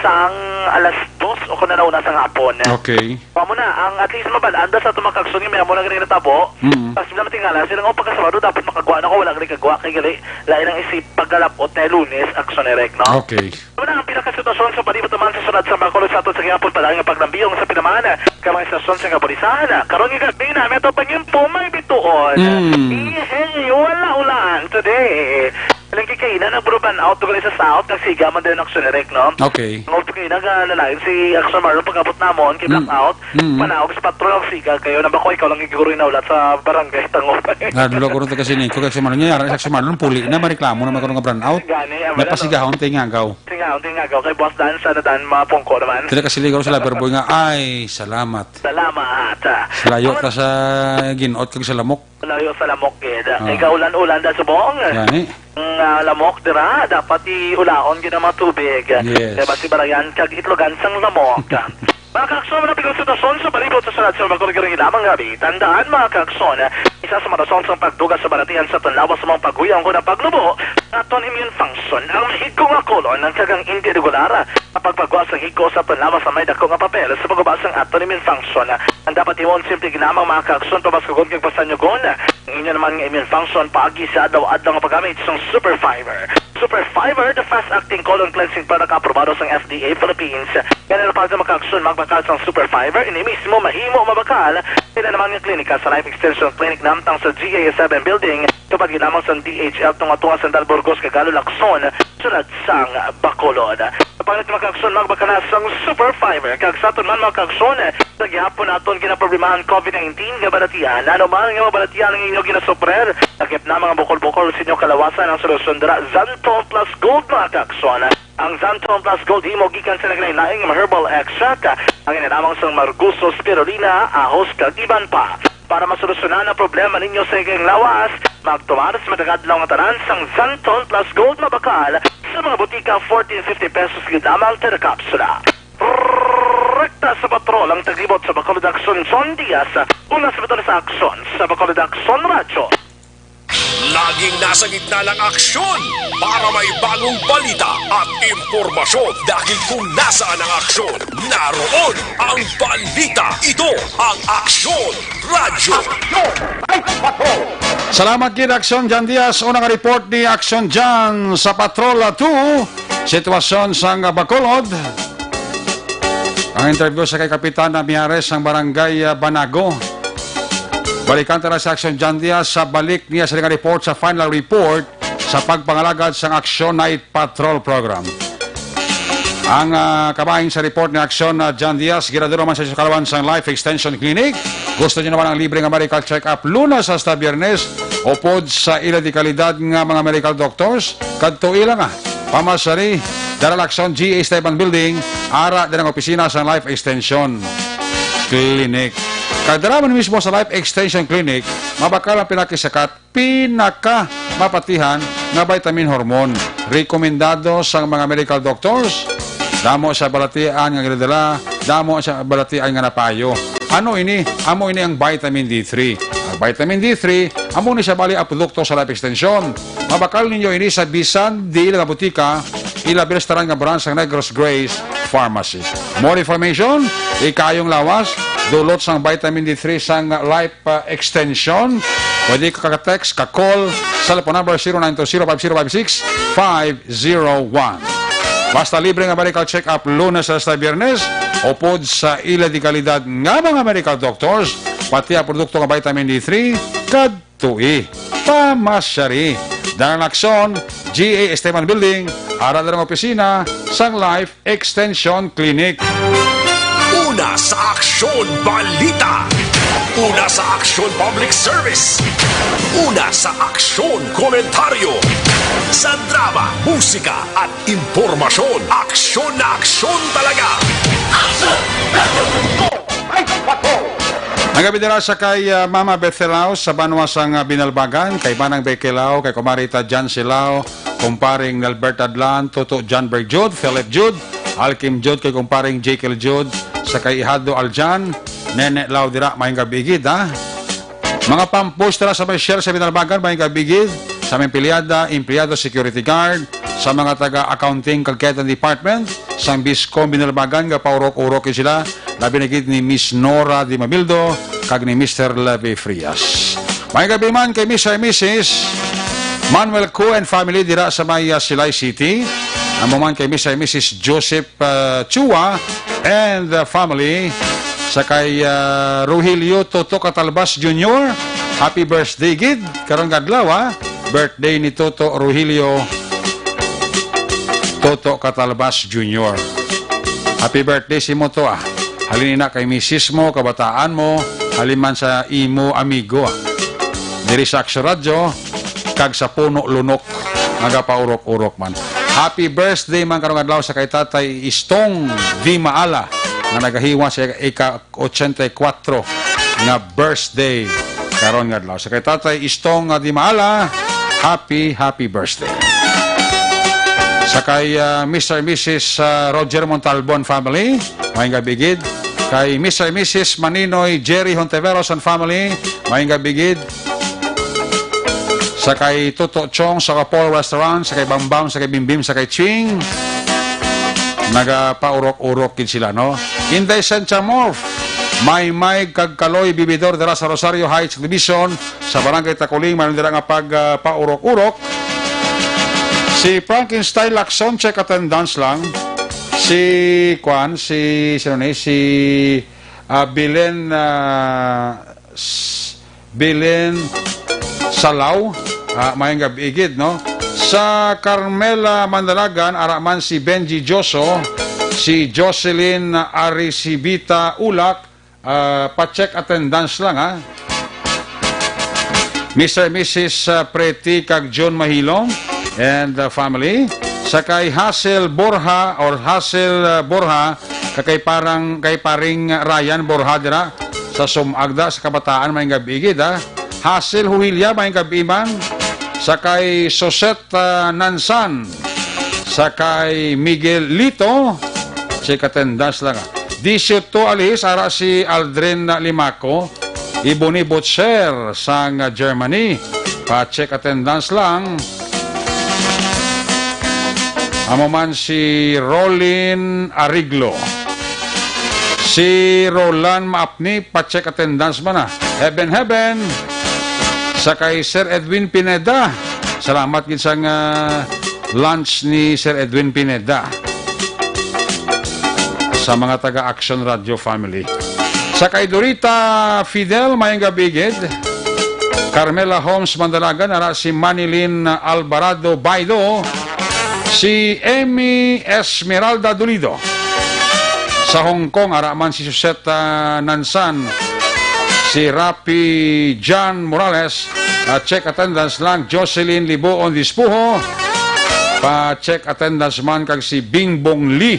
sang alas 2 o kung na sang hapon. Okay. Pamo na, ang at least mabalanda sa tumakagsun yung may amo na ganyan natabo. Mm. Tapos bila matingala, silang pagkasabado dapat makagawa na ko, wala ganyan kagawa. Kaya gali, lain ang isip paggalapot na lunes, aksyon erek, no? Okay. Pamo na, ang pinakasitwasyon sa palibot naman sa sunod sa Bacolod sa aton sa gihapon pala nga paglambiyong sa pinamana. Kamang istasyon sa kapulisahan. Karoon yung gabi na, may ito pa yung pumay bituon. Hey, wala ulan today. Alang kikainan, nagburuban out to sa south, nagsiga man din ang aksyon erek, no? Okay. Ang ulto kayo nag-alalain si Action Marlon pag-abot namon, kay Blackout, panawag sa patrol ang siga kayo, na bako ikaw lang iguro na ulat sa barangay Tangop. Nadulo ko rin kasi Nico, kasi Marlon niya, kasi Marlon puli na, mareklamo na magkaroon ng brand out. Gani, Napasigahon tayo nga agaw. Tingagaw, kay Boss Dan, sana Dan, mapungko naman. Tila kasi ligaw sa Loverboy nga, ay, salamat. Salamat. Layo ka sa ginot kag sa lamok. Layo sa lamok, kid. Ikaw ulan-ulan da subong. Gani. Ang lamok, dira, dapat iulaon gina mga tubig. Yes. Diba si Barayan, kag itlogan sang lamok. Mga kakson, mga pigang sitwasyon sa palibot sa sunod sa magkurigiring ilamang gabi. Tandaan mga kakson, isa sa marason sa pagduga sa balatihan sa tunlawas sa mga paguyang ko ng paglubo, aton immune function ang mahigko nga kolon ng kagang hindi regular. Kapag pagwas ang higko sa tunlawas sa may dako nga papel sa pagbabas ang aton immune function, ang dapat iwon simple ginamang mga kakson pabaskagon kag pasanyugon. Ang inyo naman nga immune function paagi sa adlaw-adlaw nga paggamit sa Super Fiber. Super Fiber, the fast-acting colon cleansing product aprobado sa FDA Philippines. Yan ang para sa makaksun magbakal sa Super Fiber, ini mismo mahimo mabakal. Sila naman yung klinika sa Life Extension Clinic namtang sa GA7 Building. Kapag ginamang sa DHL tunga-tunga sa Dalburgos, Kagalo, Lacson, sunod sang Bacolod. Kapag natin makaksun magbakal sa Super Fiber, kag sa aton man makaksun, sa gihapon naton ginaproblemahan COVID-19 nga balatian. Ano man nga balatian ang inyo ginasuprer, nakip na mga bukol-bukol sa inyo kalawasan ang solusyon dara Zanton Plus Gold mga kakson. Ang Zanton Plus Gold himo gikan sa naglain-laing herbal extract ang inanamang sang Marguso Spirulina, ahos kag iban pa. Para masolusyonan ang problema ninyo sa inyong lawas, magtumaras madagadlaw nga tanan sang Zanton Plus Gold mabakal sa mga butika 14.50 pesos lamang tada kapsula. Rekta sa patrol ang taglibot sa Bacolod Action John Diaz, una sa batal sa aksyon sa Bacolod Action Radio. Laging nasa gitna ng aksyon para may bagong balita at impormasyon. Dahil kung nasaan ang aksyon, naroon ang balita. Ito ang Aksyon Radio. Salamat kid Action Jan Diaz. Unang report ni Action Jan sa Patrola 2. Sitwasyon sa Bacolod. Ang interview sa kay Kapitan na Miares ng Barangay Banago. Balikan tara sa Action Jan Diaz sa balik niya sa report sa final report sa pagpangalagad sa Action Night Patrol Program. Ang kabahin sa report ni Action Jan Diaz, giraduro man sa Kalawan sa Life Extension Clinic. Gusto niyo naman ang libreng medical check-up lunas hasta Biyernes o pod sa ila di kalidad nga mga medical doctors. Kadto ila nga, pamasari, daral Action GA Esteban Building, ara din ang opisina sa Life Extension Clinic. Kadaraman mismo sa Life Extension Clinic, mabakal ang pinakisakat, pinaka mapatihan nga vitamin hormone. Rekomendado sa mga medical doctors, damo sa balatian nga ginadala, damo sa balatian nga napayo. Ano ini? Amo ini ang vitamin D3. Ang vitamin D3, amo ni siya bali ang produkto sa Life Extension. Mabakal ninyo ini sa bisan di ila butika, ila restaurant nga branch sa Negros Grace Pharmacy. More information, ikayong lawas, dulot sang vitamin D3 sang Life Extension. Pwede ka kaka-text, ka-call sa telephone number 0920-5056-501. Basta libre nga medical check-up lunes hasta Biyernes o pod sa ila di kalidad nga mga medical doctors, pati ang produkto nga vitamin D3 kadtui. Pamasyari. Dalang Aksyon, GA Esteban Building, ara ng opisina sang Life Extension Clinic. Una sa Aksyon Balita. Una sa Aksyon Public Service. Una sa Aksyon Komentaryo. Sa drama, musika at impormasyon. Aksyon na aksyon talaga. Ang gabi dira sa kay Mama Bethelao sa Banwasang Binalbagan, kay Manang Bekelao, kay Kumarita Jan Silao, kumparing Albert Adlan, Toto John Berg Jude, Philip Jude, Alkim Jude, kay kumparing Jekyll Jude, sa kay Ihado Aljan, Nene Lao dira, maing gabigid, ha? Mga pampost na sa may share sa Binalbagan, maing gabigid, sa may empleyado security guard, sa mga taga-accounting Calcatan Department, sa Biscom Binalbagan, kapaurok-urok sila, labi na gid ni Miss Nora Di Mamildo, kag ni Mr. Levy Frias. May gabi man kay Mr. and Mrs. Manuel Co and family dira sa may Silay City. Amo man kay Mr. and Mrs. Joseph Chua and the family. Sa kay Rogelio Toto Catalbas Jr. Happy birthday gid karong adlaw, ha? Birthday ni Toto Rogelio Toto Catalbas Jr. Happy birthday si mo to, ah. Halin na kay misis mo, kabataan mo, haliman sa imo amigo. Diri sa Aksyon Radyo, kag sa puno lunok, nagapaurok-urok man. Happy birthday man karong adlaw sa kay Tatay Istong Di Maala, nga nagahiwa sa ika-84 nga birthday karon nga adlaw. Sa kay Tatay Istong Di Maala, happy birthday. Sa kay Mr. and Mrs. Roger Montalbon family, maing gabigid. Kay Mr. and Mrs. Maninoy Jerry Honteveros and family, maing gabigid. Sa kay Toto Chong sa Kapol Restaurant, sa kay Bambang, sa kay Bimbim, sa kay Ching, nagapaurok-urok kin sila, no? Inday Senchamorf, may kag Kaloy Bibidor dira sa Rosario Heights Division, sa Barangay Takuling, manon dira nga pagpaurok-urok. Si Frankenstein Lacson, check attendance lang. Si Bilen Salaw, maayong gabigid, no? Sa Carmela Mandalagan, araman si Benji Joso, si Jocelyn Arisibita Ulak, pa-check attendance lang, ha? Mr. and Mrs. Preti kag John Mahilong and the family. Sa kay Hassel Borja kay paring Ryan Borja dira sa Sumagda sa kabataan, may gabigid, ha. Hassel Huilya, may gabiman. Sa kay Soset Nansan, sa kay Miguel Lito, si katendas lang, 18 alis ara si Aldrin Limaco, ibo ni Butcher sang Germany, pa-check attendance lang. Amo man si Rolin Ariglo. Si Roland Maapni, pa-check attendance man, Heaven. Sa kay Sir Edwin Pineda. Salamat gid sa lunch ni Sir Edwin Pineda. Sa mga taga-Aksyon Radio family. Sa kay Dorita Fidel, mayang gabigid. Carmela Holmes Mandalagan, ara si Manilin Alvarado Baido. Si Amy Esmeralda Dolido. Sa Hong Kong, araman si Suseta Nansan, si Rapi John Morales, check attendance lang. Jocelyn Liboon Dispuho, pa-check attendance man kag si Bingbong Lee,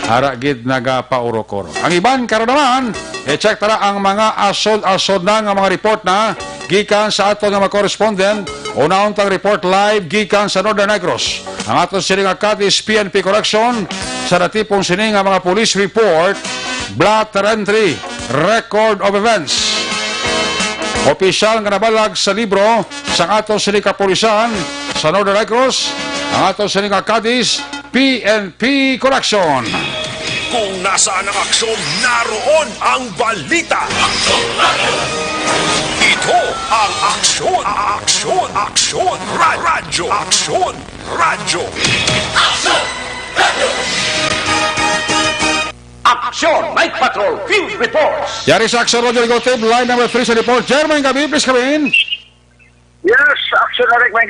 aragid nagapaurok-urok. Ang iban karon naman, check tara ang mga asod na nga mga report na gikan sa ato nga mga correspondent. Unahon tang report live gikan sa Northern Negros. Ang ato sining Cadiz PNP Correction sa natipong sining nga mga police report, blotter entry, record of events. Opisyal nga nabalag sa libro sa ato sining kapulisan sa Northern Negros, ang ato sining Cadiz PNP Correction. Kung nasaan ang aksyon, naroon ang balita. Ito ang aksyon, radyo. Aksyon, Night Patrol, Field Reports. Yari sa Aksyon Radio Ligotiv, line number 3 sa report. Jermaine Gabi, please come in. Yes, aksyon na rin may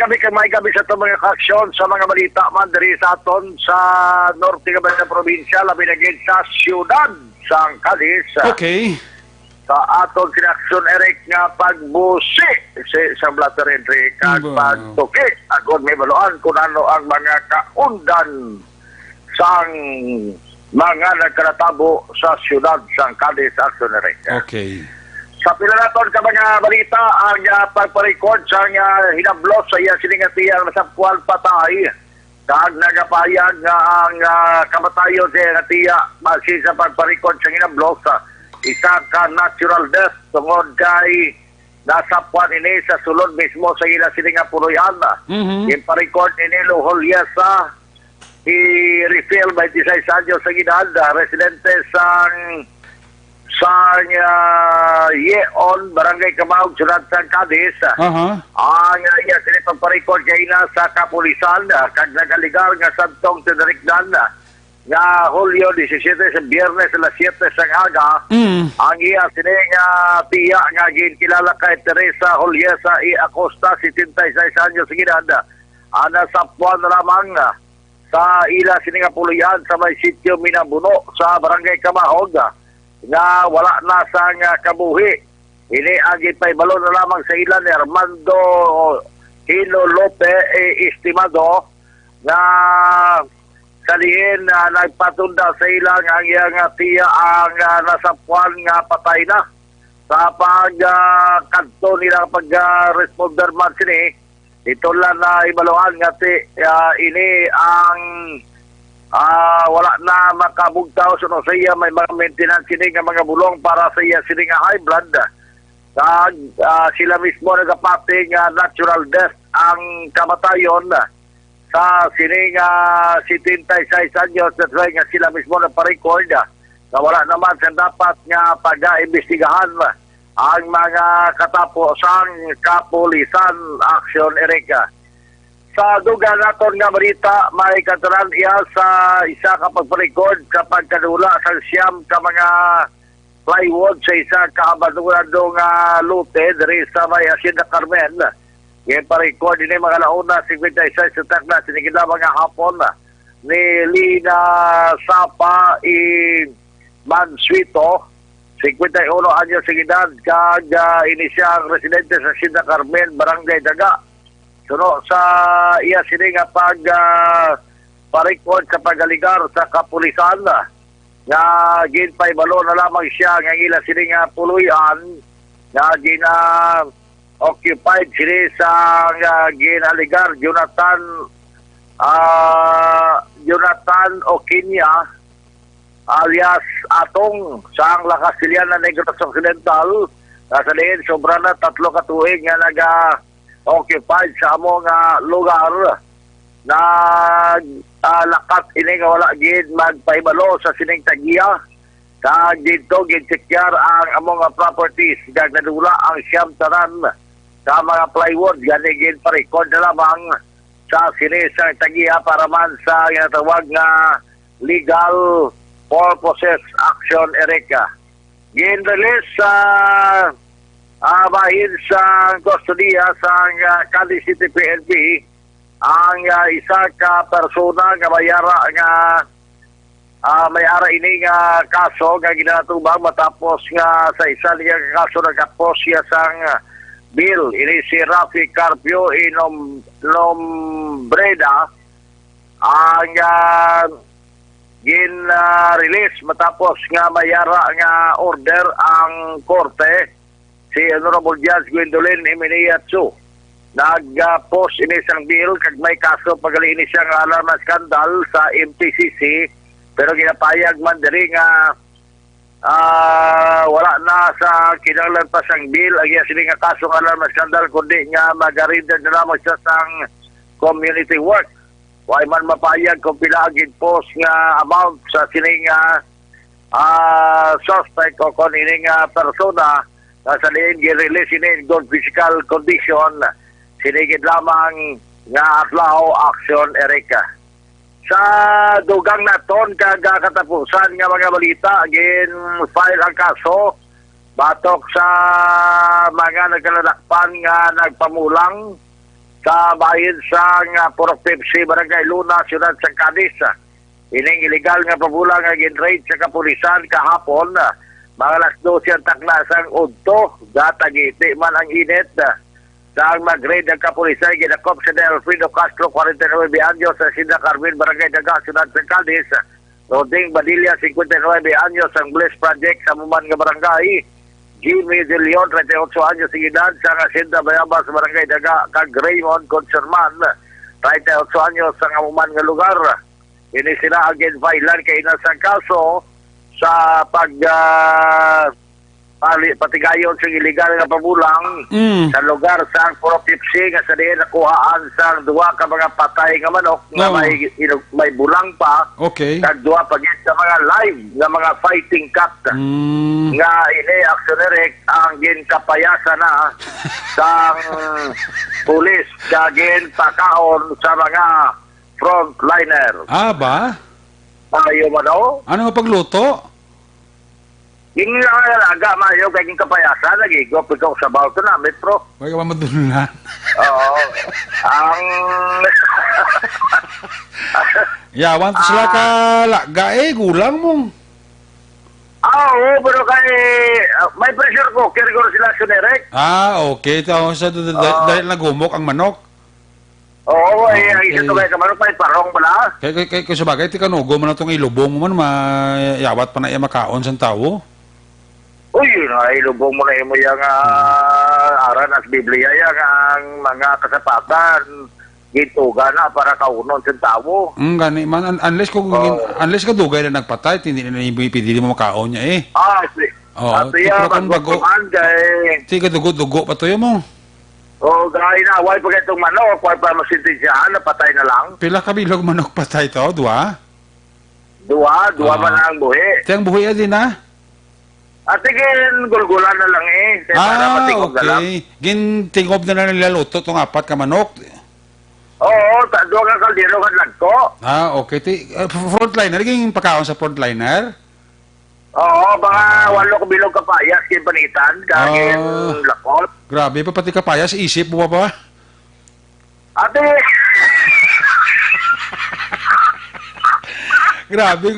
gabi sa itong mga aksyon sa mga balita man diri sa aton sa norte nga sa probinsya, labi na gid sa siyudad sa Cadiz. Okay. Sa sa aton sinaksyon Eric nga pagbusi sa blatter entry kag Ba. pagtuki agod may baluan kung ano ang mga kaundan sang mga nagkaratabo sa siyudad sang Cadiz Action Eric. Okay. Sa pinalaton ka mga balita ang pagparecord sa hinablos sa iya siningatiyang nasapkuan patay kag nagapayag nga ang kamatayon sa hinatiya base sa pagparecord sa hinablos isa ka natural death tungod kay nasapkuan ini sa sulod mismo sa ila sininga puloyan. Yung parecord ini Loholyesa i-refill 26 anyos sa gidad, residente sang Yeon, Barangay Camao, Ciudad San Cadiz. Ang iya sinipagparecord kay na sa kapulisan kag nagaligar nga santong tinarikdan nga Hulyo 17 sa Biyernes alas 7 sa aga. Ang iya sining tiya nga ginkilala kay Teresa Juliesa I. Acosta, 76 anyos sa gidad. Ana sa puwan lamang sa ila sining pulian sa may sitio Minabuno sa Barangay Camahog nga wala na sa kabuhi. Ini ang ipay-balo na lamang sa ila ni Armando Hino Lope estimado nga kaliin nagpatunda sa ila nga ang iyang tiya ang nasapuan nga patay na sa pagkanto nila pag-responder man sini. Ito lang na ibaluan nga ini ang wala na makabugtaw sa iya may mga maintenance sini nga mga bulong para sa iya sini nga high blood. Sila mismo nagapati nga natural death ang kamatayon sa sini nga 76 anyos nga sila mismo nagpa-record na wala naman sa dapat nga pag-imbestigahan ang mga katapusang kapulisan aksyon Erika. Sa duga naton nga balita, may katuran iya sa isa ka pagpa-record kapag kadula sa siyam ka mga plywood sa isa ka abandonado nga lute diri sa may Hacienda Carmen. Yung pa-record ini mga launa 56 sa takna sinigila mga hapon ni Lina Sapa I. Mansuito 51 anyos sa edad kag inisyang residente sa Hacienda Carmen, Barangay Daga. Suno sa iya sini nga pag parecord sa pagaligar sa kapulisan nga ginpay balo na lamang siya nga ila sini nga puluyan nga gina occupied sini sa ginaligar Jonathan Okinya alias Atong sang Lakas Siliana Negros Occidental sa diin sobra na 3 ka tuig nga occupied sa among lugar na lakat ini nga wala gid magpaibalo sa sining tagiya kag dito gid sekyar ang among properties kag nadula ang siyam tanan sa mga plywood gani gid pa-record na lamang sa sinisang tagiya para man sa ginatawag nga legal purposes action Erika. Gin-release sa bahin sa kustodiya sa Cadiz City PNP ang isa ka persona nga may-ara ini nga kaso nga ginatubang matapos nga sa isa niya kaso nagkapos siya sang bill. Ini si Rafi Carpio Inombreda ang gin-release matapos nga mayara nga order ang korte si Honorable Judge Gwendolyn Eminiatsu. Nag-post ini sang bill kag may kaso pagali ini siyang alarm na skandal sa MTCC pero ginapayag man diri nga wala na sa kinahanglan pa sang bill ang iya sini nga kaso ng alarm na skandal kundi nga magarinda na lamang siya sang community work. Why man mapayag kung pila agid post nga amount sa sining suspect o kung ining persona na sa liin gi-release ini good physical condition sinigid lamang nga atlaw action Erika. Sa dugang naton kag katapusan nga mga balita gin-file ang kaso batok sa mga nagkalalakpan nga nagpamulang sa bahin sa Purok Pepsi, Barangay Luna, Ciudad San Cadiz. Ining illegal nga pabulang nga gin-raid sa kapulisan kahapon mga alas 12 ang taklasang udto, gatagiti man ang init. Saan mag-raid ang kapulisan, ginakop sa Delfino Castro, 49 anyos, sa Sina Carmen, Barangay Daga, Ciudad San Caldis. Roding Badilla, 59 anyos, ang Bliss Project sa Muman nga Barangay. Jimmy De Leon, 38 anyos, sa edad, sa Hacienda Bayabas, Barangay Daga, kag Raymond Conserman, 38 anyos, sa Muman nga lugar. Ini sila again filan kay nasang kaso sa patigayon sa illegal nga pabulang sa lugar sa Purotipsi nga sa diin nakuhaan sa duwa ka mga patay nga manok nga may bulang pa. Okay. Kag duwa pagit sa mga live nga mga fighting cat nga ini aksyonerek ang ginkapayasan na sa pulis kagin pakaon sa mga frontliner. Ah, ba? Ayaw mo daw? Ano nga pagluto? Yung aga mayo kaging kapayasan lagi go pagkaw sa bawto na metro. Huwag ka ba madulan? Oo. Ang Yawan to sila ka laga gulang mong. oo, pero kay may pressure cooker ko sila sunerek. Ah, okay. Ito sa dahil nagumok ang manok. Oo, ang okay. isa to kay kamano pa parong bala. Kay sa bagay, ti kanugo man itong ilubong mo man, mayawat pa na iya makaon sa tao. Uy, ilubong mo na mo yung aran as Biblia yung ang mga kasapatan gituga na para kaunon sa tao. Gani man, unless ka dugay na nagpatay, hindi na ipidili mo makaon niya eh. At iya, magbukuman kay... Ti dugo pa to mo. Gaya na, why pa itong manok, why pa masintisyahan, napatay na lang. Pila ka bilog manok patay to, dua? Dua man ang buhi. Ti ang buhi din na? At tigin, gulgulan na lang eh. Para matingog na lang. Okay. Gintingob na lang nilaluto itong apat ka manok. Oo, doon ka kaldero ka lagko. Ah, okay. Frontliner, naging pakaon sa frontliner? Oo, baka walo ko bilog kapayas, kin panitan, kagin lakot. Grabe pa, pati kapayas, isip mo pa. Ate, Grabe,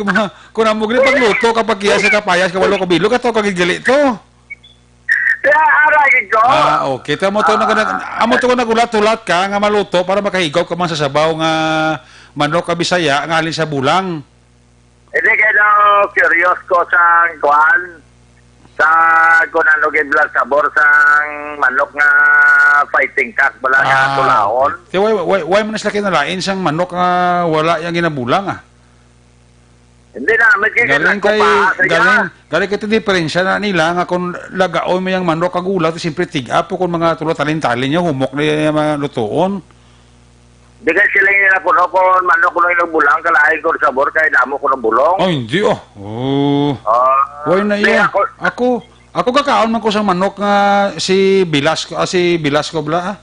kung namugli pagluto kapag kaya sa kapayas, kawalo ko bilog, ato kagigali to. kaya aragin ko. Ah, okay. Amo to nagulat-ulat ka nga maluto para makahigaw ka man sa sabaw nga manok ka Bisaya nga alin sa bulang. Hindi kayo curious ko sa kuan, sa kung ano giblang sabor sa manok nga fighting cock, wala nga tulaon. Okay. Why man sila kinalain siyang manok nga wala yung ginabulang ah? Hindi na, may Galing kay galing kay diferensya na nila nga kung lagaon mo yung manok kag ulat siyempre tig-up kung mga tulad talin-talin niya humok na yung mga lutoon. Di kasi sila yung napuno kung manok ko lang bulang, kalahin ko sabor kay damo ko ng bulong. Oh, hindi oh. Why na iya? Ako kakaon man ko sa manok nga si Bilasco bla.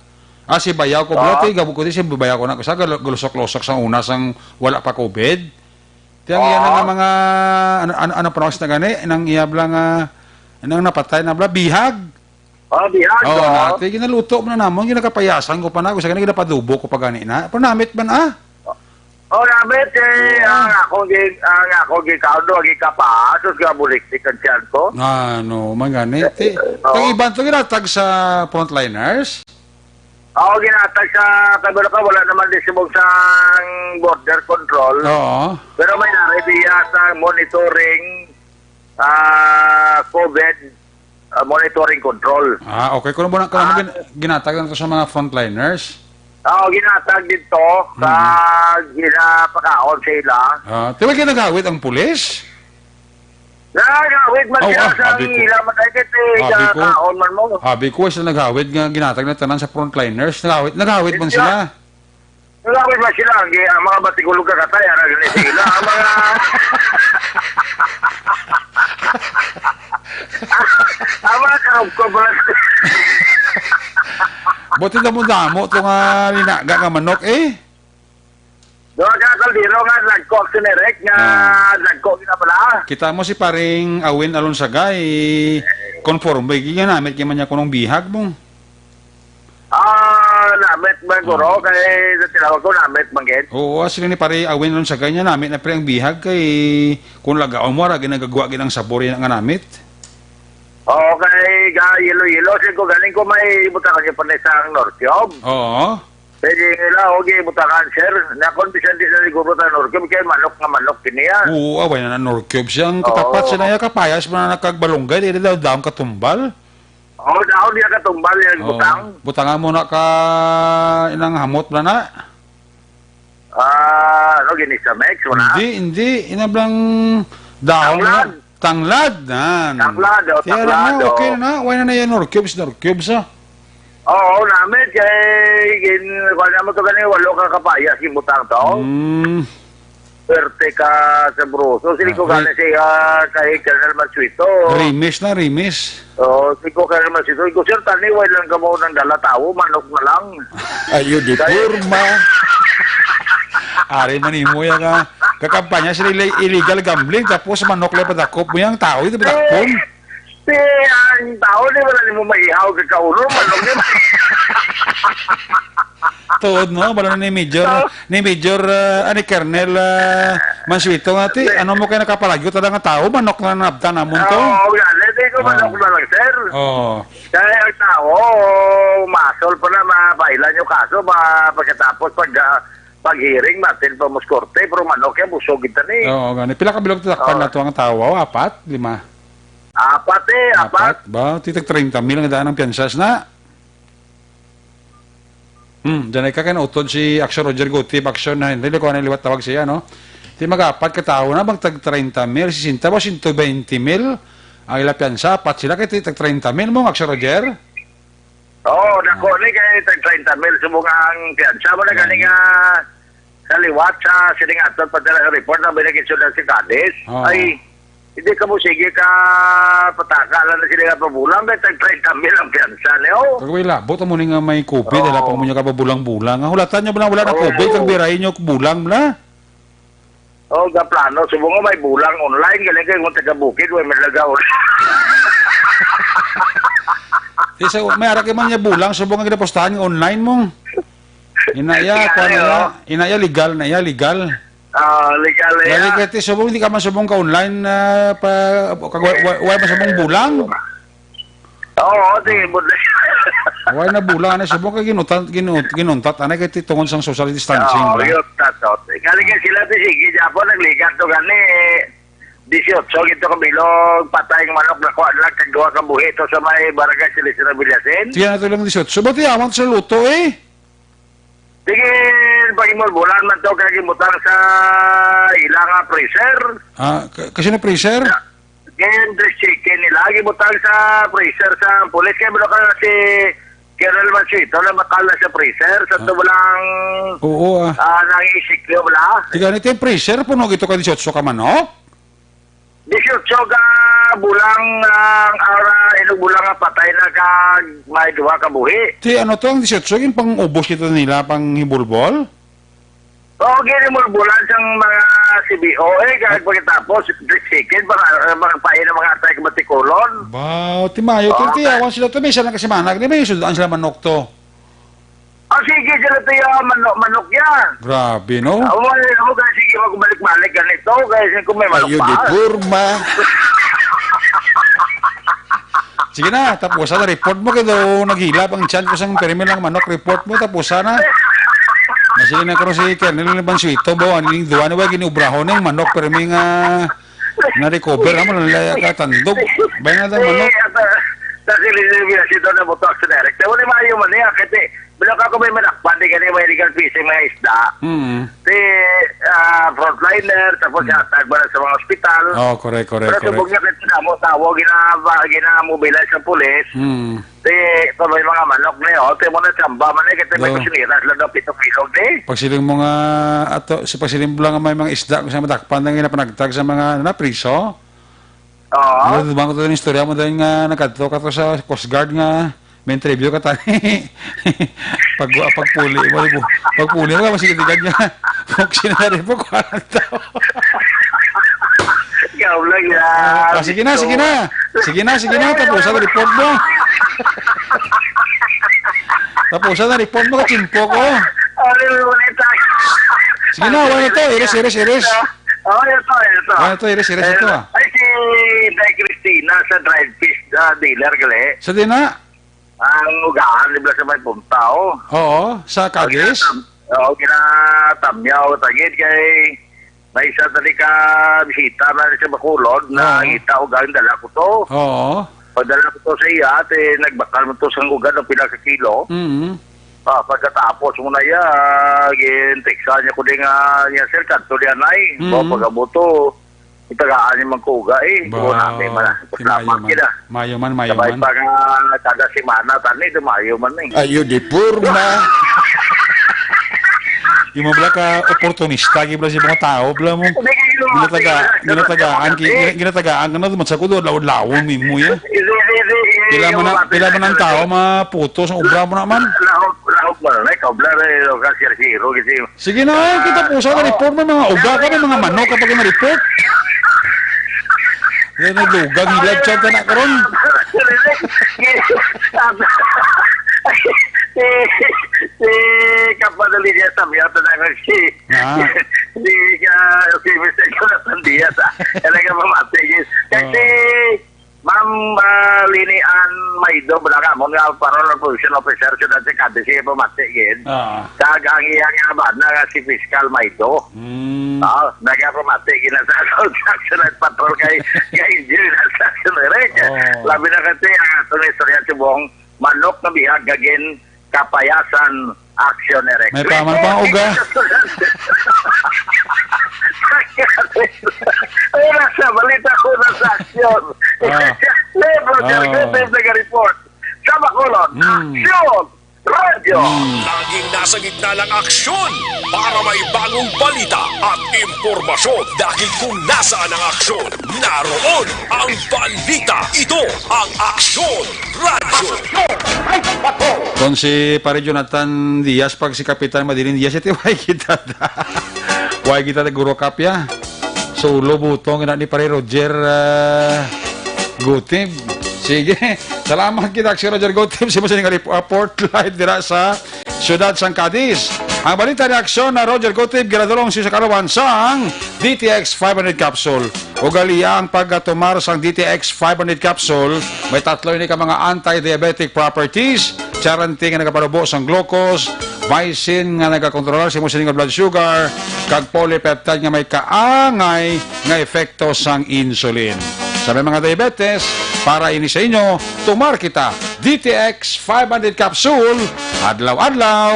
Si Bayaw ko bla, gabo ko si Bayaw ko na ko sa gulusok-lusok sa una sang wala pa COVID. Tiyang iyan nga mga ano pronounce na gani nang iyabla nga nang napatay na bla bihag. Bihag. Nati ginaluto mo na namon ginakapayasan ko pa na ko sa gani ginapadubo ko pa gani na. Panamit man Namit ako gikaudo gikapasos ga buliktik ang tiyan ko. Ano man gani. Ang iban to ginatag sa frontliners. Ginatag sa kabalo ka, wala naman disibog sa border control. Oo. Pero may naridiya sa monitoring COVID monitoring control. Okay. Kung mo ginatag na to sa mga frontliners. Ginatag dito sa ginapakaon sila. Tiwag ginagawid ang pulis? Nagawid man siya sa ila matagit kaon man mo. Habi ko sila nagawid nga ginatag na tanan sa frontliners. Nagawid man sila. Nagawid man sila ang mga batigulog ka katay ara gani sila ang mga ang mga karugko ba. Buti na mo damo ito nga linaga nga manok eh. Doon ka kaldero nga nagko sinerek nga nagko ginapala. Kita mo si paring Awin Alonsagay conforme ginamit kay man niya kunong bihag mo. Namit man ko kay tinawag ko namit manggit. Oo, sila ni pare Awin Alonsagay niya namit na pre ang bihag kay kung lagaon mo ra ginagagawa ginang sabor yan nga namit. Okay, yelo-yelo. Sige ko galing ko may butakan yung panisang Nortyob. Oo. Pwede nila, okay, butakan, sir. Nakondisan din na siguro tayo Nortyob. Kaya manok nga manok kiniya. Oo, away na Norcube siyang katapat Oo. siya na yung kapayas mo na nakagbalunggay. Hindi daw daw katumbal. Daon niya katumbal yung butang. Butangan mo na ka inang hamot na na. Ginis sa Mex, wala? Hindi. Inablang dahon na. Tanglad. Tanglad. Tanglad, Kaya tanglad, na, okay na. Away na yung Norcubes ah. Oo, namin. Kaya, kung naman ito ganun, walo ka kapayas yung butang to. Pwerte ka sa bruso. Sili ko galing siya kay Colonel Mansuito. Rimis. Sili ko Colonel Mansuito. Iko, sir, taniway lang ka mo ng dala tao, manok na lang. Ayo di purma. Ari manimo ya ka. Kakampanya sila illegal gambling tapos manok lang padakop mo yung tao ito padakpon. Ang tao di wala ni mo maihaw ka kauno, manok din. Tuod no, bala ni Major ani Colonel Mansuito nga ti, ano mo kay nakapalagyo tada nga tao manok na nabtan namon to. Hindi ko manok na lang, sir. Kaya ang tao, masol pa na mapailan yung kaso, pagkatapos pag-hearing, matin pa muskorte, pero manok yan, busog kita ni. Oo, gani. Pila ka bilog tatakpan na to ang tao? 4, 5? 4. Ba, titag 30 mil ang daan ng piansas na. Diyan ay utod si Action Roger Gutip, Action na hindi ko na liwat tawag siya, no? Di mag-apat ka tao na, bang tag 30 mil, 60 ba, 120 mil, ang ila piansa, apat sila kay titag 30 mil mo, Action Roger? Oo, nako, ni kay tag 30 mil, subungang piansa mo na galing sa liwat sa siningaton pa sa report na binagitso na si Cadiz. Ay, hindi ka mo sige ka patakalan na sila pabulang, kay tag 30 mil ang piansa niyo. Kagawin labot mo nga may COVID, dala pa mo niya ka pabulang-bulang. Ang hulatan niyo wala na COVID, kag birahin niyo bulang na. Ga plano, subungang may bulang online, galing kayo kung taga-bukid, may lagaw. Isa may ara kay man niya bulang subong nga ginapostahan nga online mo. Inaya legal na legal. Legal ya. Dali kay ti subong hindi ka man subong ka online way man subong bulang. Oo, di Way na bulang na subong ka ginuntat anay kay ti tungod sang social distancing. Yun, tatot. Galing kay sila ti sige Japon nagligat to gani 18 gito kabilog patay ng manok na kuha lang kagawa ka buhi to sa may barangay Silisina Villasen. Tiyan na to lang 18. Ba't yaman sa luto eh? Sige, pag-imol bulan man to kagimutang sa ilang freezer. Kasi na freezer? Ngayon, dress chicken nila, gimutang sa freezer sa pulis. Kaya bilo ka na si Colonel Mansuito na matala sa freezer. Sa ito walang nangisik niyo wala. Tiga nito yung freezer, puno gito ka 18 ka manok? 18 ka bulang inong bulang nga patay na ka may duha ka buhi. Ti ano to ang 18 yung pang ubos ito nila pang hibulbol? Oo, gini mo bulan sang mga CBO kahit pagkatapos chicken mga pain ng mga atay kabatikulon. Wow, timayo ti awan sila to may isa lang kasi manag di may sudaan sila manok to. Sige sila to yung manok yan. Grabe no? Ako kasi sige magbalik-balik ganito kasi kung may manok Ayo di purma. Sige na, tapos na report mo kaya naghilap ang chan ko sang perimi lang manok report mo tapos na. Masili na karon si Colonel Mansuito bo aning duwa na wa ginubrahon ng manok perimi nga na recover naman lang ka tandog. Bayan na manok. Sa Silisina sito na mo talk sa director. Wala maayo man niya kasi bilang ako may manakpan di ganyan may legal fishing mga isda. Si frontliner tapos atag ba sa mga ospital. Oh, correct. Pero subog niya kasi mo tawag ginamobilize sa pulis. Ito may mga manok na yun. Ito mo na tsamba man eh. Kasi may kusiniras lang daw 7 kilo eh. Pagsiling mo nga sa pagsiling mo lang may mga isda kung sa matakpan na ginapanagtag sa mga priso. Oo. Dubang ko ito yung istorya mo dahil nga nagkadto ka to sa Coast Guard nga may interview ka tani. Pagpuli mo, pagpuli mo ka masigitigan niya. Huwag sinari po ko anong tao. Ikaw lang yan. Sige na. Tapusan na report mo. Tapusan na report mo, kachimpo ko. Sige na, wala ito. Iris. Ito. Wala ito, iris ito. Ay, si Day Cristina sa dried fish sa dealer gali. Sa di na? Ang ugaan, libla sa may puntao. Oo, sa Cadiz. Oo, kinatamyaw, tagid kay may isa tali ka bisita na sa Bacolod na Oo. kita ugaan, dala ko to. Oo. Pagdala ko to sa iya, at nagbakal mo to sa ugaan ng pila ka kilo. Pagkatapos mo na iya, ginteksa niya ko din nga niya sir, kanto niya na pagabuto, itagaan niya magkuga Doon namin man. Salamat kita. Mayo man. Sabay pa nga kada simana, tani, dumayo man Ayo di purma. Yung mga ka oportunista, gibla si mga tao, bla mo. Ginatagaan ka na duman sa kudo, lawon mo ya. Pila man ang tao, maputos ang ubra mo naman. Lahok mo na, kaubla rin, kasir-siro, kasi Sige na, kita po sa report mo mga ubra ka, mga manok kapag na-report. Yan naglugang hilad siya na karon. Si kapadali niya sabi ata na si Mr. Jonathan Diaz talaga mamatigis kasi Ma'am Linian Maido balaga mo nga parol position officer sa dati kadisi pamatigin kag ang iyang abad na si Fiscal Maido nagapamatigin na sa transaction at patrol kay injury na transaction labi na kasi ang atong istorya si buong manok na bihag gagin kapayasan action erect. May paman pang uga. Ay, nasa balita ko na sa action. Lebro, nag-report. Sa Bacolod, action! Radyo! Laging nasa gitna ng aksyon para may bagong balita at impormasyon. Dahil kung nasaan ang aksyon, naroon ang balita. Ito ang Aksyon Radyo. Kung si pare Jonathan Diaz, pag si Kapitan Madiling Diaz, ito why kita na guro kapya. Solo butong ina ni pare Roger Gutib. Sige, salamat kita si Roger Gutib. Si Musa nga report live dira sa Siyudad San Cadiz. Ang balita ni aksyon na Roger Gutib ginadulong si sa karawan sang DTX 500 capsule. Ugaliya ang pagkatumar sang DTX 500 capsule, may tatlo ini ka mga anti-diabetic properties, charante nga nagaparubo sang glucose, mycin nga nagakontrolar sa imong nga blood sugar, kag polypeptide nga may kaangay nga epekto sang insulin. Sa may mga diabetes, para ini sa inyo, tumar kita DTX 500 capsule, adlaw-adlaw.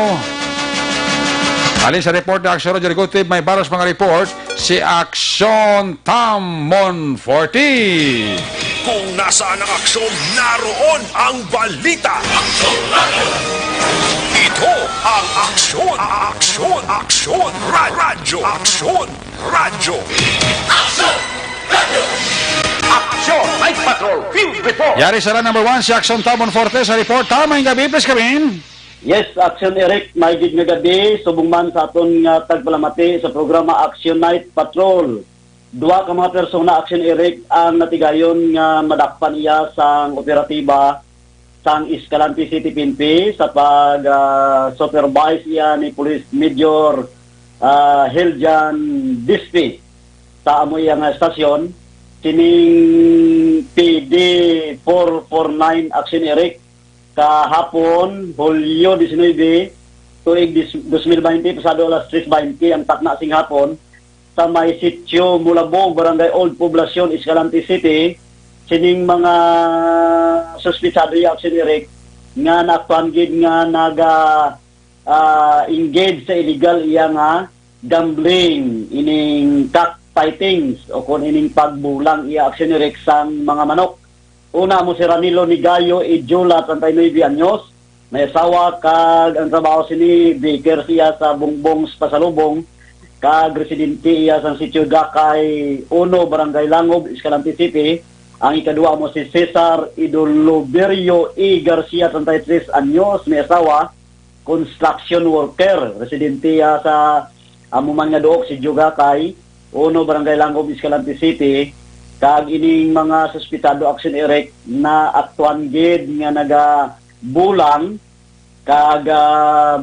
Alin sa report na Aksyon Roger Gutib, may baras mga report, si Aksyon Tam Monforti. Kung nasaan ang aksyon, naroon ang balita. Ito ang Aksyon Radyo. Action! Night Patrol! Field Report! Yari sa number 1, si Aksyon Tam Monforte sa report. Tamang gabi, please kamin. Yes, Action Eric, may gid nga gabi, subong man sa aton nga tagpalamati sa programa Action Night Patrol. Duwa ka mga persona, Action Eric, ang natigayon nga madakpan iya sang operatiba sang Escalante City PNP sa pag-supervise iya ni Police Major Heljan Dispi sa amo iya nga stasyon. Sining PD 449 Action Eric, kahapon, Hulyo 19, tuig 2020, pasado alas 3:20, ang takna sing hapon, sa may sitio Mulabog, Barangay Old Poblacion, Escalante City, sining mga suspitsado yung Action Eric, nga naktuanggid nga engage sa illegal iya nga gambling, ining cockfightings, o kung ining pagbulang iya Action Eric sang mga manok. Una mo si Ranilo Nigayo Ijula, 39 anyos, may asawa, kag ang trabaho sini baker siya sa Bungbong Pasalubong, kag residente iya sa sitio Gakay 1, Barangay Langob, Escalante City. Ang ikadua mo si Cesar Idoloberio E. Garcia, 33 anyos, may asawa, construction worker, residente iya sa amuman nga dook si Gakay 1, Barangay Langob, Escalante City. Kag ining mga suspitado Action Eric na aktuan gid nga nagabulang, kag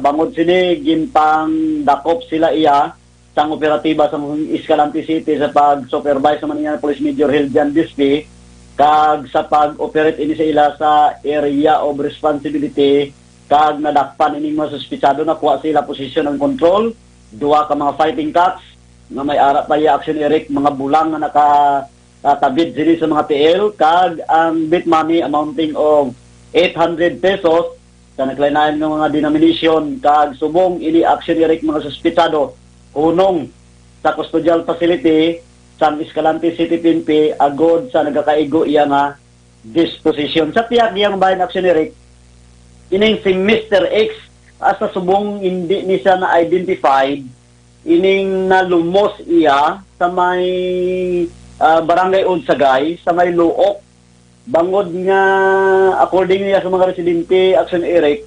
bangod sini gimpang dakop sila iya sang operatiba sa Escalante City sa pag-supervise sa Manila Police Major Heljan Dispi. kag sa pag-operate ini sa ila sa area of responsibility, kag nadakpan ining mga suspitsado na kuha sila posisyon ng control, duwa ka mga fighting cocks nga may ara pa action erect, mga bulang na nakatabid sila sa mga TL, kag ang bit money amounting of 800 pesos sa naklainayan ng mga denomination, kag subong ini action erect mga suspitsado unong sa custodial facility sa Escalante City PNP agod sa nagakaigo iya nga disposition. Sa tiyak iyang bayan action erect, ining si Mr. X asa subong hindi ni siya na-identified, ining nalumos iya sa may barangay Udsagay, sa may Luok, bangod nga according niya sa mga residente action erect,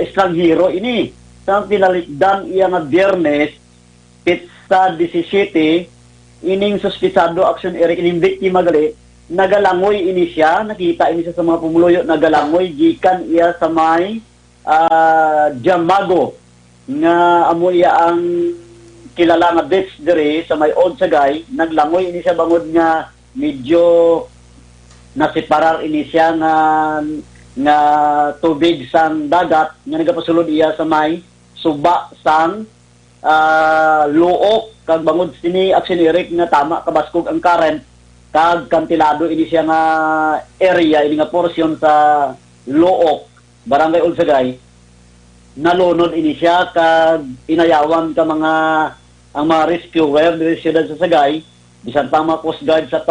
estranghero ini. Sa pinalikdan iya nga Biyernes, Pitsa 17, ining suspitsado action erect, ining biktima gali, nagalangoy ini siya, nakita ini siya sa mga pumuluyo, nagalangoy, gikan iya sa may Jamago, nga amo iya ang kilala nga beach diri sa may Udsagay, naglangoy ini siya bangod nga medyo nasiparar ini siya nga tubig sang dagat nga nagapasulod iya sa may suba sang Luok, kag bangod sini action erect nga tama kabaskog ang current, kag kantilado ini siya nga area, ini nga portion sa Luok, barangay Udsagay, nalunod ini siya, kag inayawan ka ang mga rescuer diri siyudad sa Sagay, bisan pa mga Coast Guard sa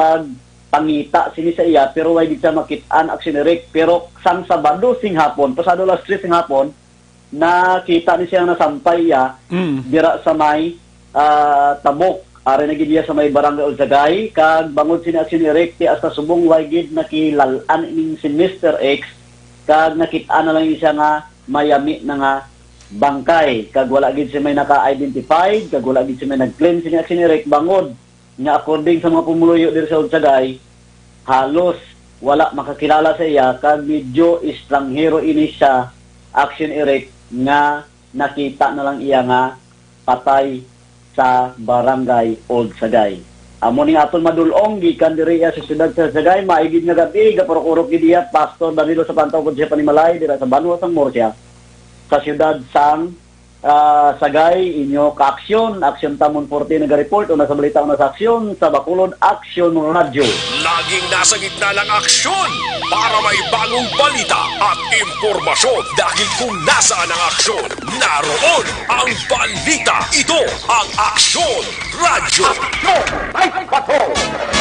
pangita sini sa iya, pero way di siya makit-an action erect. Pero sang Sabado sing hapon, pasado alas 3 sing hapon, nakita ni siya na sampay iya dira sa may Tabok, ari na gid iya sa may barangay Udsagay, kag bangod sini action erect ti asta subong way gid nakilalan ining si Mr. X, kag nakit-an na lang siya nga mayami na nga bangkay, kag wala gid siya may naka-identified, kag wala gid siya may nag-claim sini action erect, bangod nga according sa mga pumuluyo diri sa Udsagay, halos wala makakilala sa iya, kag medyo estranghero ini siya action erect, nga nakita na lang iya nga patay sa barangay Udsagay. Amo ni aton madulong gikan diri sa siyudad sa Sagay, maigid nga gabi gaporok-urok gid iya Pastor Danilo sa Pantaw pod siya Panimalay dira sa Banwa sang Murcia sa siyudad sang Sagay. Inyo ka-aksyon Tamon 40 naga-report o nasa balita na sa aksyon sa Bacolod Aksyon Radio. Laging nasa gitna ng aksyon para may bagong balita at impormasyon, dahil kung nasaan ang aksyon, naroon ang balita. Ito ang Aksyon Radio.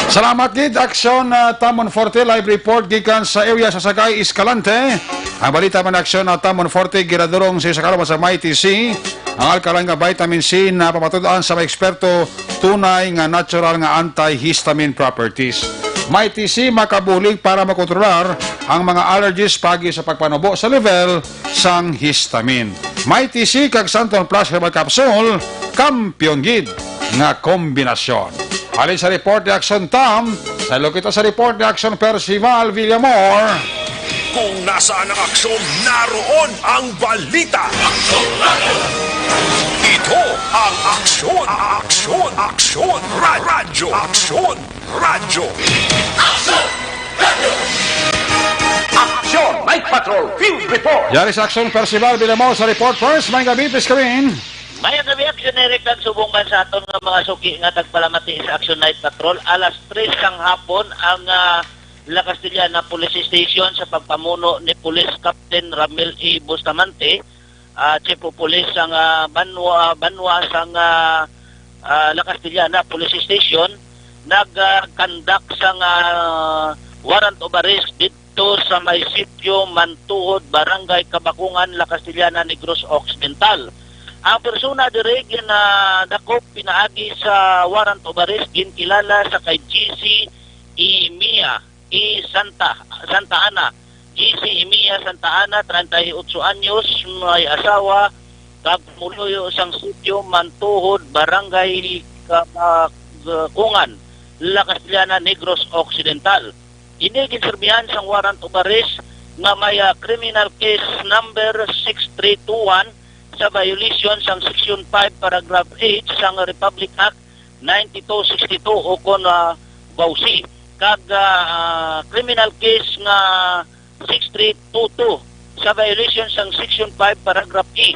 Salamat gid aksyon Tamon 40 live report gikan sa area sa Sagay, Escalante. Ang balita man aksyon Tamon 40 giradurong sa Sakalama sa Mighty C. Ang alkalang nga vitamin C na papatudan sa mga eksperto, tunay nga natural nga antihistamine properties. Mighty C makabulig para makontrolar ang mga allergies pagi sa pagpanubo sa level sang histamine. Mighty C kag Santon Plus Herbal Capsule, kampiyon gid nga kombinasyon. Alin sa report ni Action Tam, sa kita sa report ni Action Percival Villamor. Kung nasaan ang aksyon, naroon ang balita. Ito ang Aksyon Radio. Aksyon Radio. Aksyon! Night Patrol! Field Report! Yari sa Action Percival Villamor sa report first. May gabi, please Karin. May gabi, aksyonerik ang subong bansa aton nga mga suki nga tagpalamati sa Action Night Patrol. Alas 3 kang hapon ang La Castellana Police Station sa pagpamuno ni Police Captain Ramil E. Bustamante, Chief of Police ang Banwa sang La Castellana Police Station, nag-conduct sang warrant of arrest dito sa may sitio Mantuhod, Barangay Kabakungan, La Castellana, Negros Occidental. Ang persona dire na dakop pinaagi sa warrant of arrest ginkilala sa kay GC Imia Santa Ana. GC Imia Santa Ana, 38 anyos, may asawa, kagmuluyo sang sitio Mantuhod, Barangay Kabakungan, La Castellana, Negros Occidental. Ini ginserbihan sang warrant of arrest nga may criminal case number 6321 sa violation sang Section 5 Paragraph 8 sang Republic Act 9262 o kon Bausi. kag criminal case nga 6322 sa violation sang Section 5 Paragraph E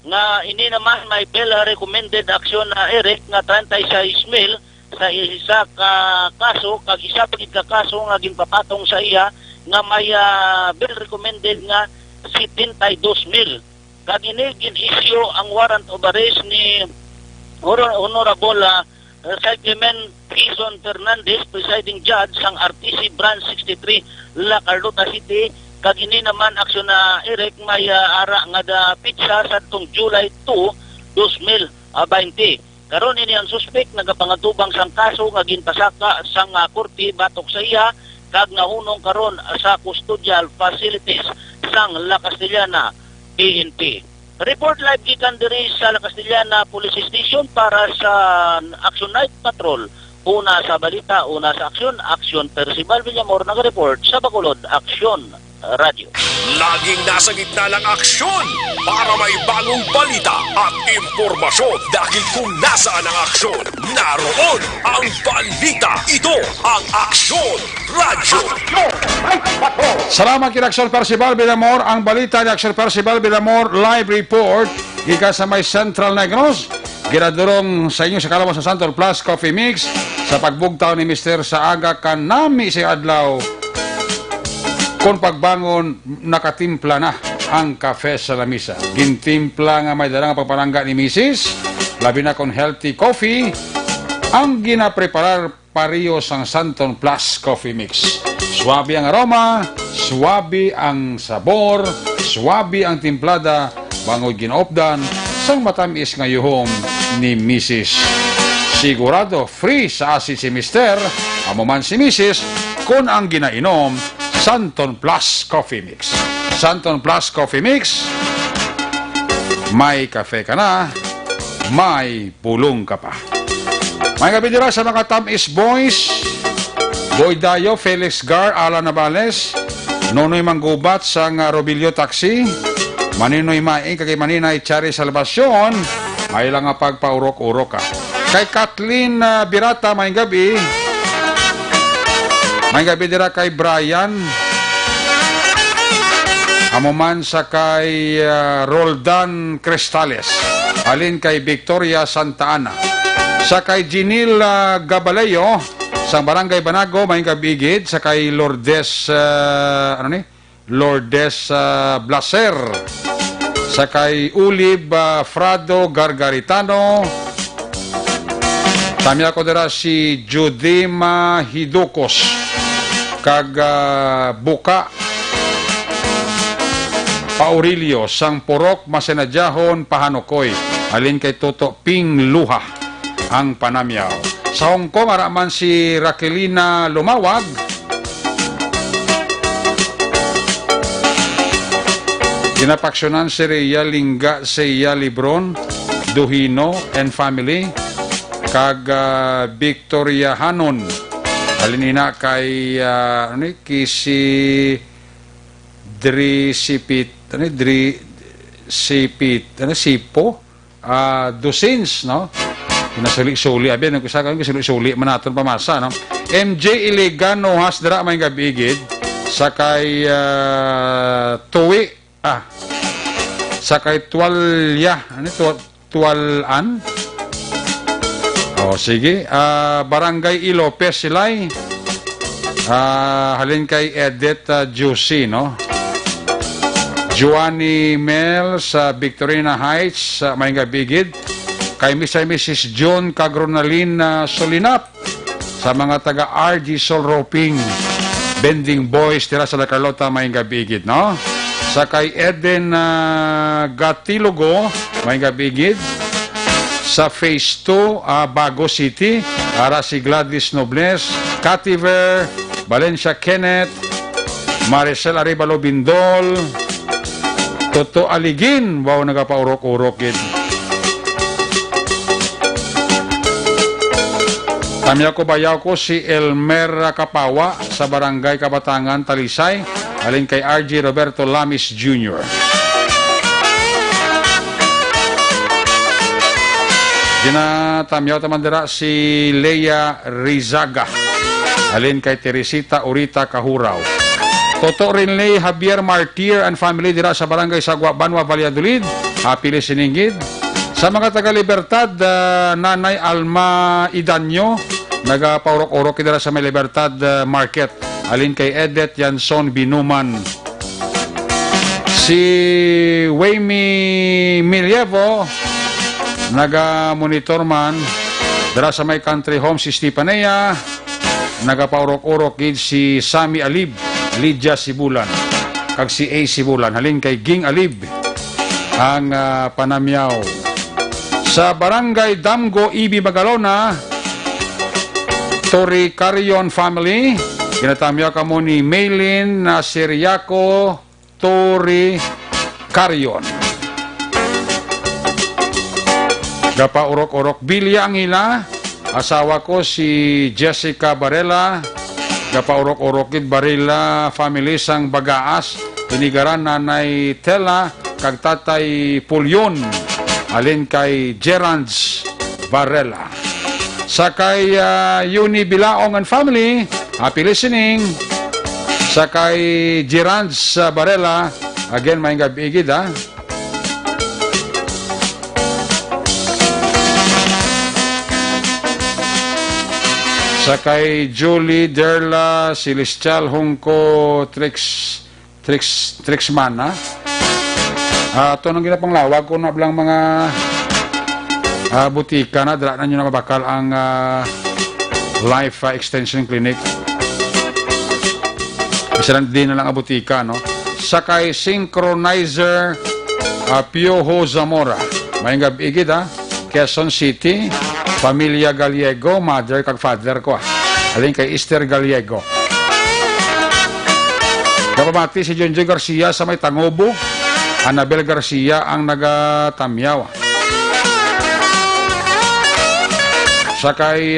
nga ini naman may bail recommended action na Eric nga 36,000 sa isa ka kaso kag isa pa gid ka kaso nga ginpapatong sa iya nga may bail recommended nga 72,000 kag ini gin-issue ang warrant of arrest ni Honorable Clement Quezon Fernandez, presiding judge sang RTC Branch 63 La Carlota City. Kag ini naman aksyon na Eric may ara nga da pitsa sa tong July 2, 2020. Karon ini ang suspect nagapangatubang sang kaso nga ginpasaka sang korte batok sa iya kag nahunong karon sa custodial facilities sang La Castellana PNP. Report live gikan diri sa La Castellana Police Station para sa Action Night Patrol. Una sa balita, una sa aksyon, Action Percival Villamor nag-report sa Bacolod Action Radio. Laging nasa gitna ng aksyon para may bagong balita at impormasyon. Dahil kung nasaan ang aksyon, naroon ang balita. Ito ang Aksyon Radio. Salamat kina Action Percival Villamor. Ang balita ni Action Percival Villamor live report gikan sa may Central Negros. Ginadurong sa inyo sa kalawas sa Santon Plus Coffee Mix sa pagbugtaw ni Mr. sa aga kanami si adlaw. Kung pagbangon, nakatimpla na ang kafe sa lamisa. Gintimpla nga may darang pagparangga ni Mrs. Labi na kon healthy coffee. Ang ginapreparar pariyo sang Santon Plus Coffee Mix. Swabe ang aroma, swabe ang sabor, swabe ang timplada, bangod ginaopdan, sang matamis nga yuhom ni Mrs. Sigurado free sa asin si Mr. Amo man si Mrs. kung ang ginainom Santon Plus Coffee Mix. Santon Plus Coffee Mix, may kafe ka na, may pulong ka pa. May kabidira sa mga Tamis Boys, Boy Dayo, Felix Gar, Alan Navales, Nonoy Manggubat sang Robilio Taxi, Maninoy Maing, kagay Maninay Chari Salvacion, may lang nga pagpaurok-urok ka. Kay Kathleen Birata, may gabi, may gabi dira kay Brian. Amuman sa kay Roldan Cristales. Alin kay Victoria Santa Ana. Sa kay Ginil Gabaleyo. Sa Barangay Banago, may kabigid. Sa kay Lourdes, Lourdes Blaser. Sa kay Ulib Frado Gargaritano. Tami ako dira si Judima Hidukos. Kag Buka Paurilio sang Porok Masenadjahon Pahanokoy alin kay Toto Ping Luha ang panamyaw. Sa Hong Kong araman si Raquelina Lumawag, ginapaksyonan si Rhea Lingga Seya Libron Duhino and family kag Victoria Hanon alinina kay kisi Sipo Dosins no kinasuli-suli abi nang kusakan kisuli-suli manaton pamasa no. MJ Ilegano has dira may gabigid sa kay Tuwi sa kay Tuwalya Tuwalan. O sige, Barangay Ilopez silay. Halin kay Edith Juicy, no? Joanny Mel sa Victorina Heights, sa Maingabigid. Kay Mrs. John Cagronalin Solinap. Sa mga taga RG Sol Roping, Bending Boys, tira sa La Carlota, Maingabigid, no? Sa kay Eden Gatilogo, Maingabigid. Sa Phase 2, Bago City, para si Gladys Nobles, Cativer, Valencia Kenneth, Maricel Arevalo Bindol, Toto Aligin, wow, nagapaurok-urokid. Tamiya ko bayaw ko si Elmer Kapawa sa Barangay Kabatangan, Talisay, alin kay RG Roberto Lamis Jr. Ginatamyaw tamandira si Leia Rizaga Alin kay Teresita Urita Kahuraw. Toto Rinley Javier Martir and family dira sa barangay Sagwa Banwa, Valladolid. Happy listening gid. Sa mga taga-Libertad, Nanay Alma Idanyo, nagapaurok-urok dira sa may Libertad Market. Alin kay Edet Yanson Binuman. Si Waymi Milievo, naga-monitor man dira sa may country home si Stepanea. Nagapaurok-urok gid si Sami Alib, Lydia Sibulan, kag si A Sibulan. Halin kay Ging Alib ang panamyaw. Sa barangay Damgo, Ibi, Magalona, Tori Carion family, ginatamyaw ka mo ni Maylin Siriaco Tori Carion. Gapa urok-urok Bilya ang ila, asawa ko si Jessica Barela. Gapa urok-urokid Barela family sang Bagaas, tinigaran nanay Tela kag tatay Pulyon. Alin kay Gerards Barela. Sa kay Yuni Bilaong and family, happy listening. Sa kay Gerards Barela, again, may gabigid ha. Sa kay Julie Derla Celestial Hungko Trixman ha. Ito nang ginapang lawag ko na bilang mga butika na dala na nyo na bakal ang Life Extension Clinic. Isa lang din na lang ang butika, no? Sa kay Synchronizer Piojo Zamora. May gabigid ha. Quezon City, Pamilya Gallego, mother kag father ko ha. Alin kay Esther Gallego. Kapamati si Jonjo Garcia sa may Tangobo. Annabel Garcia ang nagatamyaw. Sa kay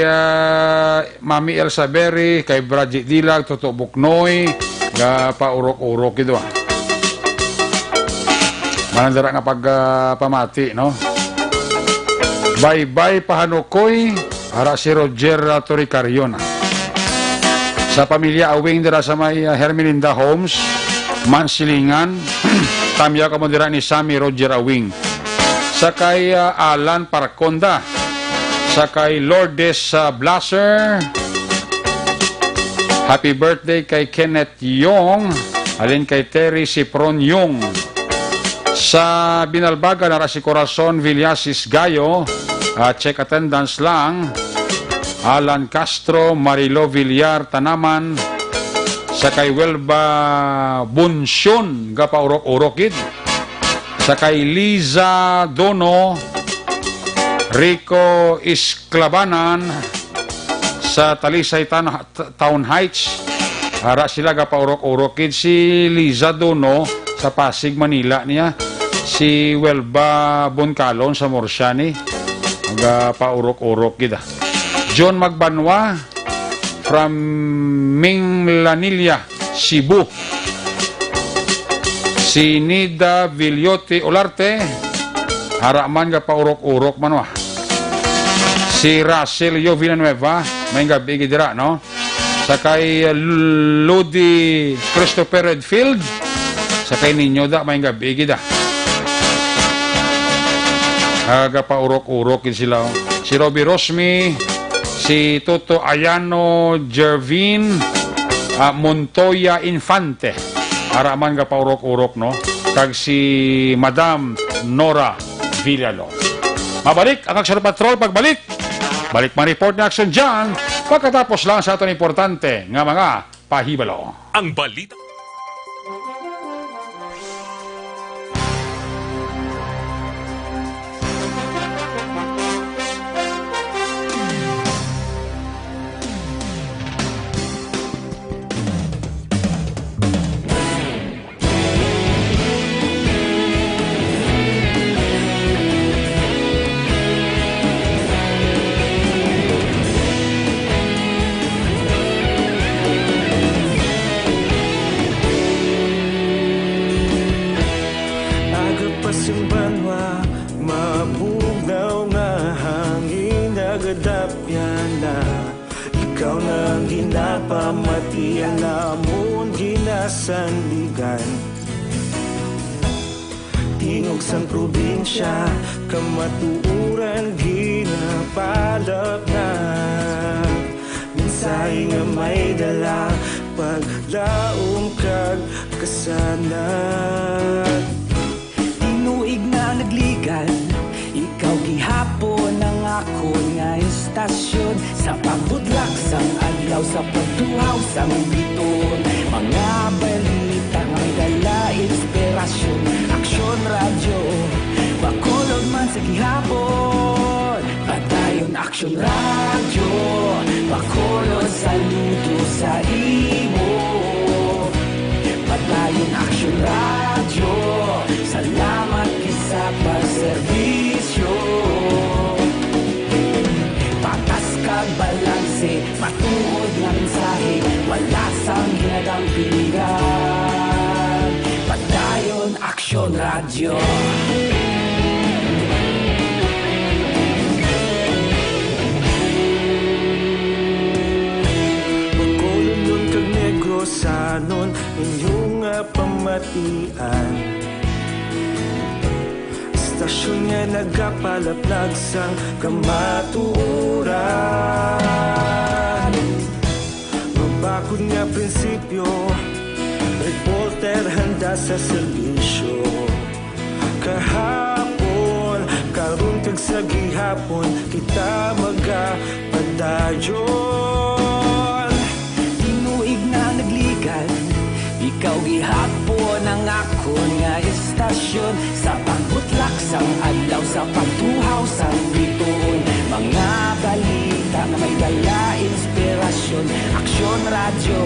Mami Elsa Berry, kay Bradjit Dilag, Toto Buknoy, paurok-urok ito. Manandara nga pagpamati, no? Bye-bye Pahanukoy, ara si Roger Toricarion. Sa pamilya Awing dira sa may Hermelinda Homes, Mansilingan, tamya ka mo dira ni Sammy Roger Awing. Sa kay Alan Paraconda, sa kay Lourdes Blaser, happy birthday kay Kenneth Yong, alin kay Terry Cipron Yong. Sa Binalbaga na si Corazon Villasis Gayo, check attendance lang. Alan Castro, Marilo Villar Tanaman, sa kay Welba Bunsyon, gapaurok-urokid. Sa kay Liza Dono, Rico Isklabanan, sa Talisay Town Heights, ara sila gapaurok-urokid. Si Liza Dono sa Pasig, Manila niya. Si Welba Buncalon sa Morsiani, gapaurok-urokid. John Magbanwa from Minglanilla, Cebu. Si Nida Villote Olarte, haraman ka paurok-urok manwa. Si Russell Yo Villanueva, may gabi dira, no? Sa kay Ludi Christopher Redfield, sa kay ninyo da, may gabi da. Aga paurok-urok sila. Si Robbie Rosmi, si Toto Ayano Jervin Montoya Infante, haraman ka paurok-urok, no? Kag si Madam Nora Villalo. Mabalik ang Action Patrol. Pagbalik, balik ma-report na action dyan pagkatapos lang sa itong importante nga mga pahibalo. Ang balita. Mabugaw nga hangin, nagadapyan na ikaw nang ginapamatian namon ginasandigan. Tingog sang probinsya, kamatuuran ginapalap na. Minsay nga may dala, paglaom kag kasanat. Tinuig na nagligan, ikaw gihapon ang ako nga istasyon. Sa pagbudlak sang adlaw, sa pagtuhaw sang biton. Mga balita nga may dala inspirasyon. Aksyon radyo, bakolod man sa gihapon. Padayon aksyon radyo, bakolod saludo sa imo. Padayon aksyon radyo, salamat kisa pagserbisyo. Patas kag balanse, matuod nga mensahe, wala sang ginadang piligan. Padayon aksyon radyo. Bakolon kag Negrosanon, inyong pamatian. Istasyon nga nagapalaplag sang kamatuuran. Mabakod nga prinsipyo, reporter handa sa serbisyo. Kahapon, karon kag sa gihapon, kita magapadayon. Tinuig na nagligan, ikaw gihapon ang ako nga istasyon. Sa pagbutlak sang adlaw, sa pagtuhaw sang biton. Mga balita na may dala inspirasyon. Aksyon radyo,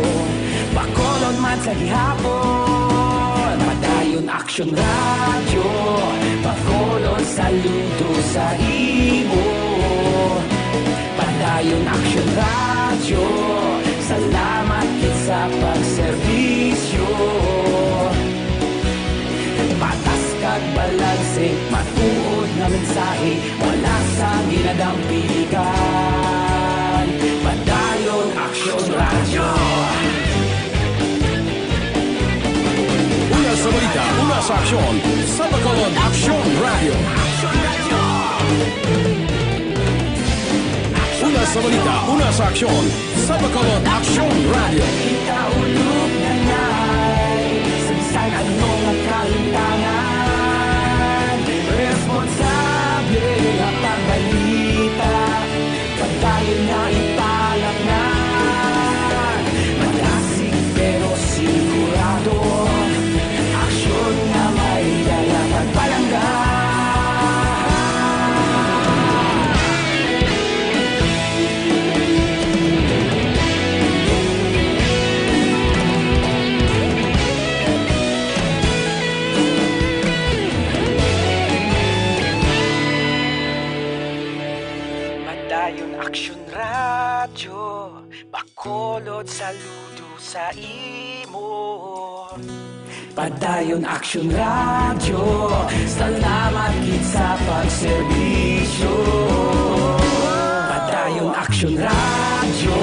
bakolod man sa gihapon. Padayon aksyon radyo, bakolod saludo sa imo. Padayon aksyon radyo, salamat sa pagserbisyo. Patas kag balanse, matuod na mensahe, wala sa ginadang piligan. Padayon aksyon radyo. Una sa balita, una sa aksyon, sa Bacolod Aksyon Radio. Una sa balita, una sa aksyon, sa Bacolod Aksyon Radio. Ikaulog na na'y sagsay anong ang kalintangan. Responsable na pagbalita, pagdayon na ipalak na. Malasig pero sigurado, aksyon na may dala pagpalanggan. Padayon aksyon radyo, bakolod saludo sa imo. Padayon aksyon radyo, salamat gid sa pagserbisyo. Padayon aksyon radyo,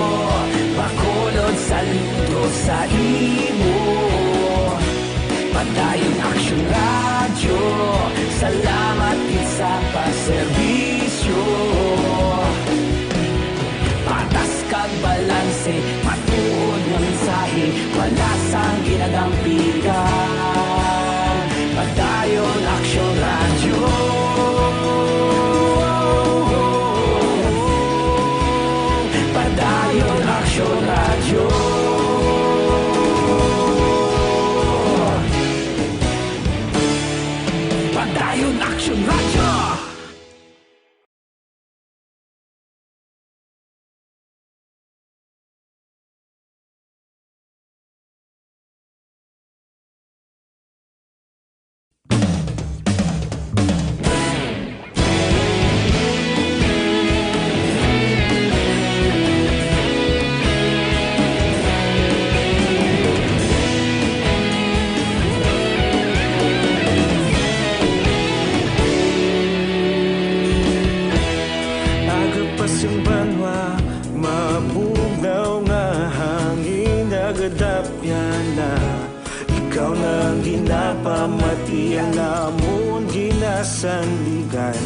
bakolod saludo sa imo. Padayon aksyon radyo, salamat gid sa pagserbisyo. Patas kag balanse, matuod nga mensahe, wala sang ginadampigan. Padayon aksyon radyo. Padayon aksyon radyo. Padayon aksyon radyo. sandigan.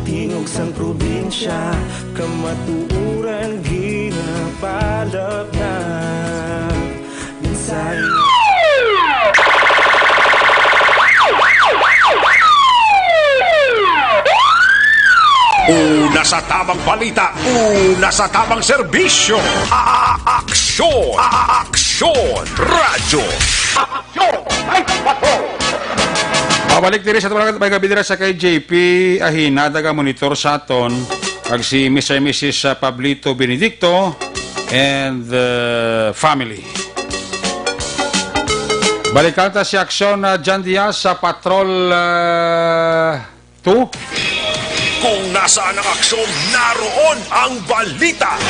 Tingog sang probinsya, kamatuuran ginapalap na minsay. Una sa tamang balita, una sa tamang serbisyo. Aksyon! Aksyon! Radyo! Pabalik diri sa mga kabidira sa kay JP Ahina, daga monitor sa aton, kag si Mr. and Mrs. Pablito Benedicto and the family. Balikan ta si Aksyon John Diaz sa Patrol 2. Kung nasaan ang aksyon, naroon ang balita.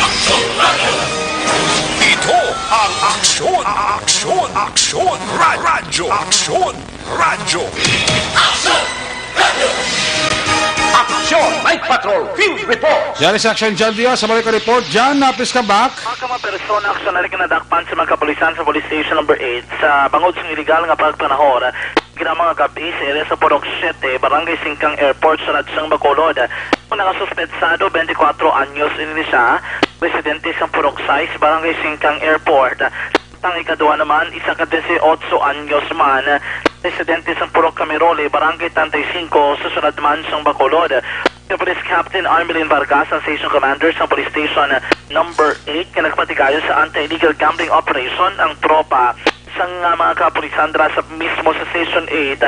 Ito ang aksyon, aksyon, aksyon, radyo, aksyon, radyo. Aksyon! Night Patrol! Field Report! Diyan si Aksyon John Diaz sa balik report. John, napis ka back. Mga persona aksyon na rin kinadakpan sa mga kapulisan sa Police Station number 8 sa bangod sa illegal nga pagpanahon. Gina mga gabi sa area sa Purok 7, Barangay Singkang Airport sa Radsang Bacolod. Kung nakasuspetsado, 24 anyos ini siya, residente sa Purok 6, Barangay Singkang Airport. Ang ikadua naman, isa ka 18 anyos man, residente sa Purok Camirole, Barangay 35, susunod man sa Bacolod. Si Police Captain Armelin Vargas, ang Station Commander sa Police Station number 8, kinagpatigayon sa anti-illegal gambling operation ang tropa sang mga kapulisan dra sa mismo sa Station 8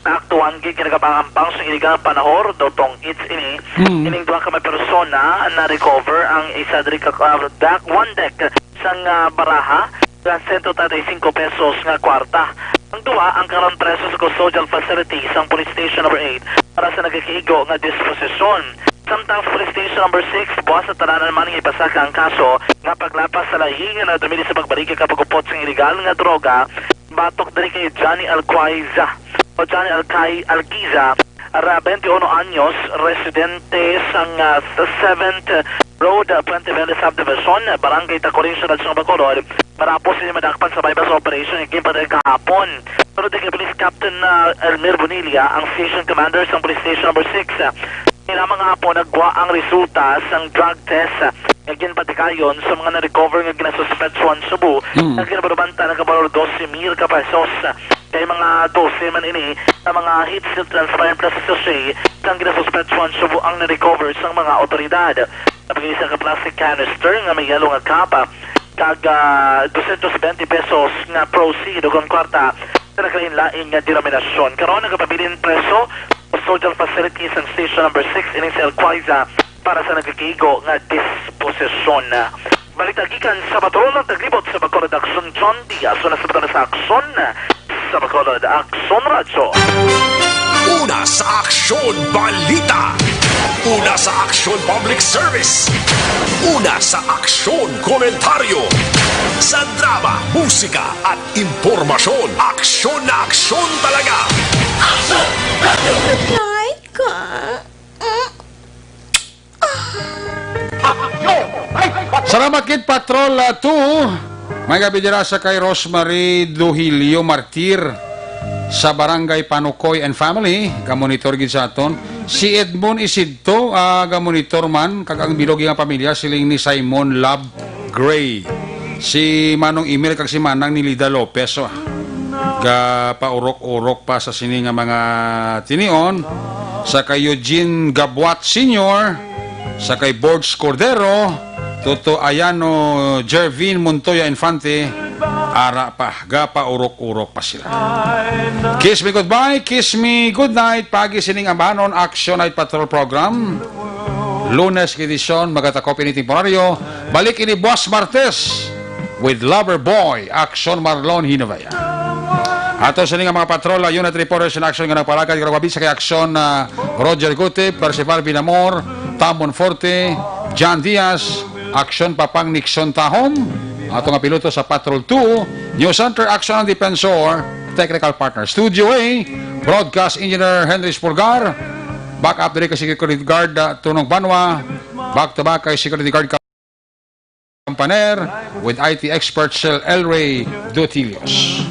kaktuan gig kinagapangampang sa iligang panahor dotong it's ini ining duha ka may persona na recover ang isa diri ka deck one deck sang baraha sa 135 pesos nga kwarta. Ang duha ang karon preso sa custodial facility sang Police Station number 8 para sa nagakiigo nga disposisyon. Samtang sa Police Station number 6, buwas sa taranan naman ng ipasaka ang kaso nga paglapas sa lahing na dumili sa pagbalik kapagupot sa illegal nga droga, batok din kay Johnny Alquiza o Johnny Alquiza, 21 anyos, residente sang 7th Road, Puente Verde Subdivision, Barangay Tacorin, Syudad ng Bacolod. Marapos sila madakpan sa bypass operation yung gimbal kahapon. Pero din kay Police Captain Elmer Bonilla, ang Station Commander sa Police Station number 6. Ilang mga hapon nagwa ang resulta sa drug test nga ginpatikayon sa mga na-recover nga ginasuspetsuan Cebu na ginabarbanta ng kabalor 12,000 ka pesos. Kaya mga 12 man ini na mga heat seal transparent plastic sachet sa ginasuspetsuan Cebu ang na-recover sa mga otoridad. Napag-isa ka plastic canister nga may yellow nga kapa kag 220 pesos nga proceed o kwarta sa naglain-lain nga denominasyon. Karoon nagpabilin preso custodial facilities and station number 6 ining sa Alquiza para sa nagkikigo nga disposisyon. Balitagikan sa Patrol ng Taglibot sa Bacolod Aksyon John Diaz na sa Bacolod sa Aksyon sa Bacolod Aksyon Radyo. Una sa aksyon balita. Una sa aksyon public service. Una sa aksyon komentaryo. Sa drama, musika at impormasyon. Aksyon na aksyon talaga. Night ka. Salamat kid Patrol 2. May gabi dira sa kay Rosemary Duhilio Martir sa Barangay Panukoy and Family. Kamonitor gid sa aton. Si Edmond Isidto, kamonitor man. Kag ang bilog nga pamilya siling ni Simon Love Gray. Si Manong Emil kag si Manang ni Lida Lopez. Ga paurok-urok pa sa sini nga mga tinion. Sa kay Eugene Gabuat Sr., sa kay Borges Cordero, Toto Ayano, Jervin Montoya Infante, ara pa, gapa urok-urok pa sila. Kiss me goodbye, kiss me good night, pagi sining ambanon Action Night Patrol Program. Lunes edisyon, magatakop ini temporaryo, balik ini Boss Martes with Lover Boy, Action Marlon Hinovaya. Ato sining mga patrol, yun at reporters in action nga nagpalagad, karababisa kay Action Roger Gutip, Percival Binamor, Tamon Forte, John Diaz, Action Papang Nixon Tahom, ato nga piloto sa Patrol 2, News Center Action and Defensor, Technical Partner Studio A, Broadcast Engineer Henry Spurgar, back up din kay Security Guard Tunong Banwa, back to back kay Security Guard Campaner with IT expert Sel Elray Dotilios.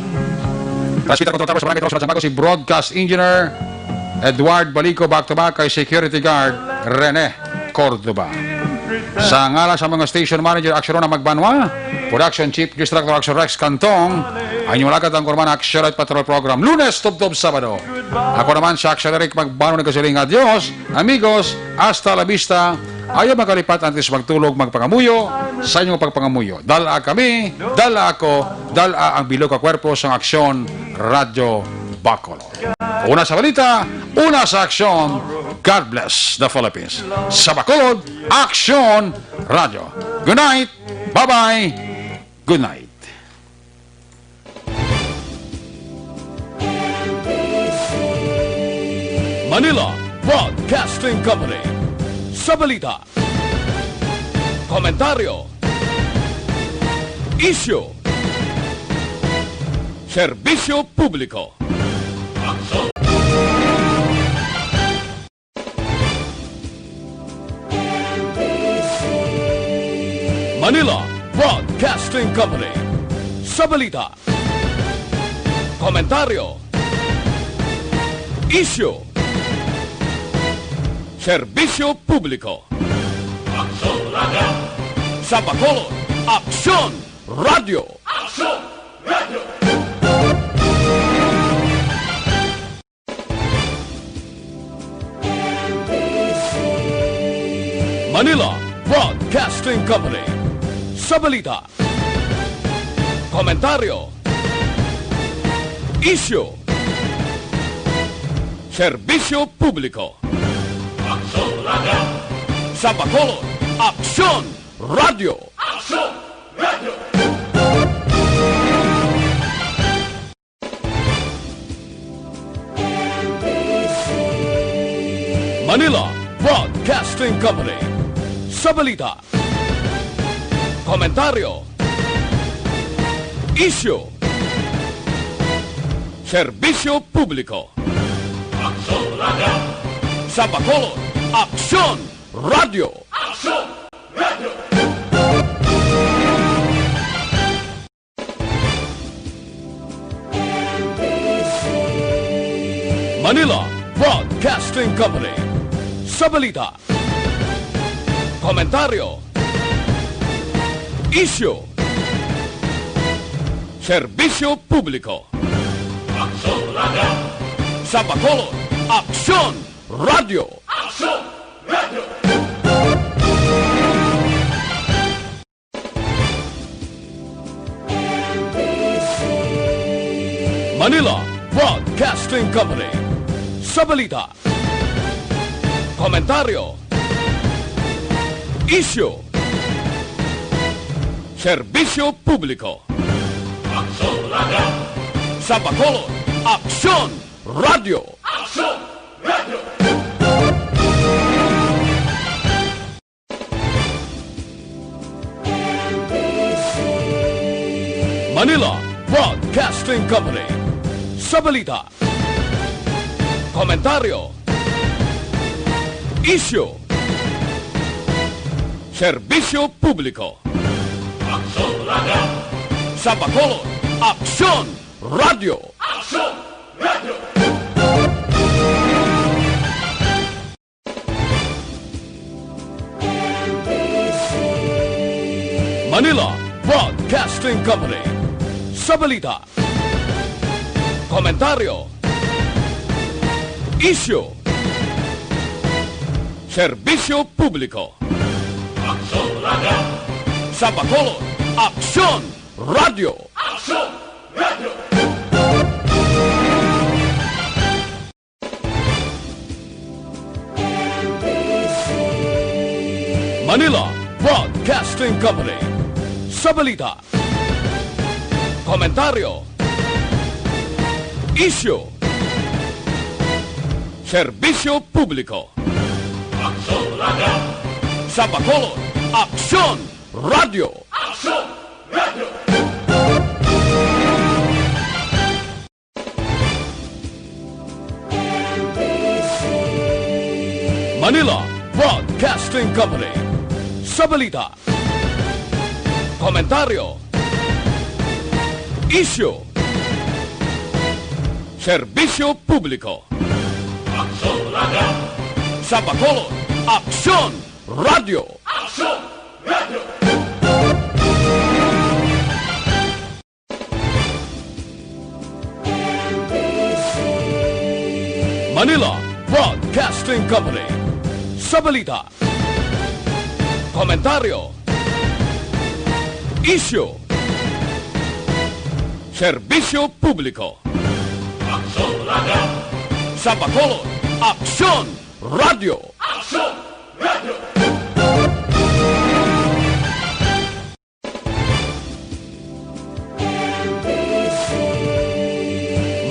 Transmitter Control Tower sa Barangay Trosas, si Broadcast Engineer Edward Balico, back to back kay Security Guard Rene Cordoba. Sa ngalan sa mga Station Manager Action na Magbanwa, Production Chief Instructor Action Rex Cantong, ang inyong lakad ang Kurman Action Light Patrol Program, Lunes, Tub-Tub, Sabado. Ako naman sa Action Eric Magbanwa ng kasiling. Adios, amigos, hasta la vista. Ayaw magkalipat antes magtulog, magpangamuyo sa inyong pagpangamuyo. Dala kami, dala ako, dala ang bilog ka kwerpo sa Aksyon Radyo Bacolod. Una sa balita, una sa aksyon. God bless the Philippines. Sa Bacolod, Aksyon Radyo. Good night. Bye-bye. Good night. Manila Broadcasting Company. Sa balita, komentaryo, issue, serbisyo publiko. Manila Broadcasting Company. Sa balita, komentaryo, issue, serbisyo publiko. Sa Bacolod, Aksyon Radio. Manila Broadcasting Company. Sa balita, komentaryo, issue, serbisyo publiko. Sa Bacolod, Aksyon Radio. Manila Broadcasting Company. Sa balita, komentaryo, issue, serbisyo publiko. Sa Bacolod, Aksyon Radio. Manila Broadcasting Company. Sa balita, komentaryo, issue, serbisyo publiko. Sa Bacolod, Aksyon Radio. Manila Broadcasting Company. Sa balita, komentaryo, issue, serbisyo publiko. Sa Bacolod, Aksyon Radio. Manila Broadcasting Company. Sa balita, komentaryo, issue, serbisyo publiko. Sa Bacolod, Aksyon Radio. Manila Broadcasting Company. Sa balita, komentaryo, issue, serbisyo publiko. Sa Bacolod, Aksyon Radio. Manila Broadcasting Company. Sa balita, komentaryo, issue, serbisyo publiko. Sa Bacolod, Aksyon Radio. Manila Broadcasting Company. Sa balita, komentaryo, issue, Serbisyo Publiko. Sa Bacolod, Aksyon Radio. Manila Broadcasting Company. Sa balita, komentaryo, isyu, serbisyo publiko. Sa Bacolod, Aksyon Radio.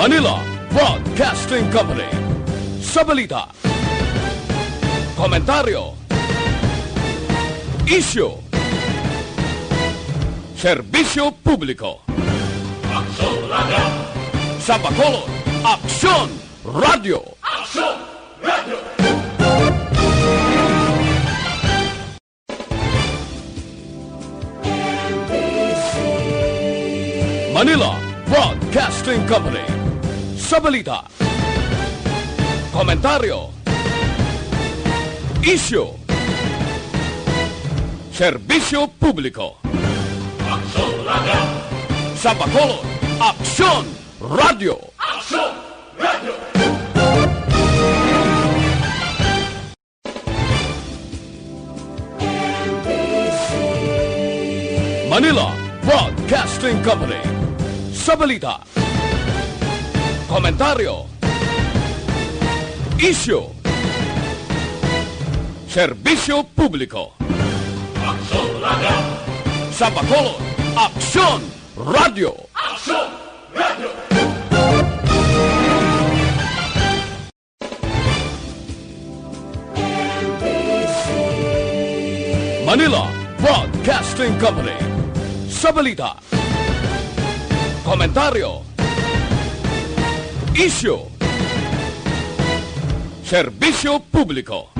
Manila Broadcasting Company. Sa balita, komentaryo, isyu, serbisyo publiko. Sa Bacolod, Aksyon Radio. Manila Broadcasting Company. Sa balita, komentaryo, isyu, serbisyo publiko. Sa Bacolod, Aksyon Radio. Manila Broadcasting Company. Sa balita, komentaryo, isyu, serbisyo publiko. Sa Bacolod, Aksyon Radio. Manila Broadcasting Company. Sa balita, komentaryo, isyu, serbisyo publiko.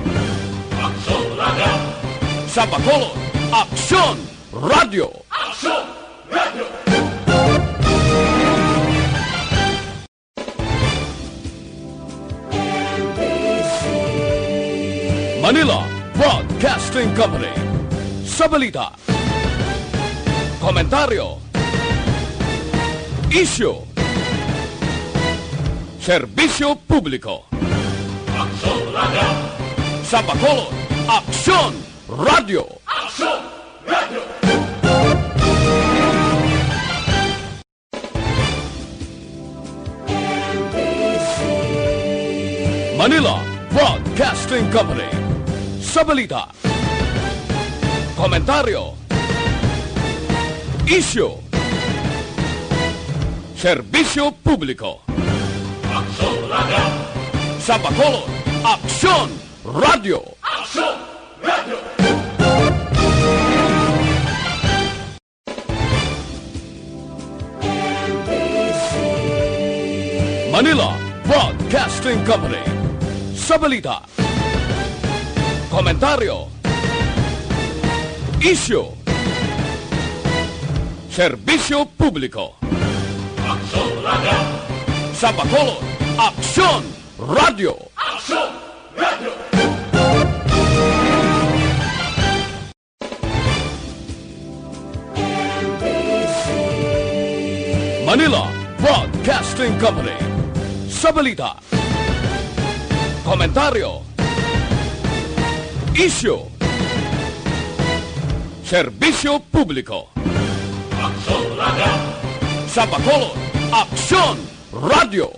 Sa Bacolod, Aksyon Radio. Manila Broadcasting Company. Sa balita, komentaryo, isyu, serbisyo publiko. Sa Bacolod, Aksyon Radio. Manila Broadcasting Company. Sa balita, komentaryo, isyu, serbisyo publiko. Sa Bacolod, Aksyon Radio. Manila Broadcasting Company. Sa balita, komentaryo, isyu, serbisyo publiko. Sa Bacolod, Aksyon Radio. Manila Broadcasting Company. Sa balita, komentaryo, isyu, serbisyo publiko. Sa Bacolod, Aksyon Radio.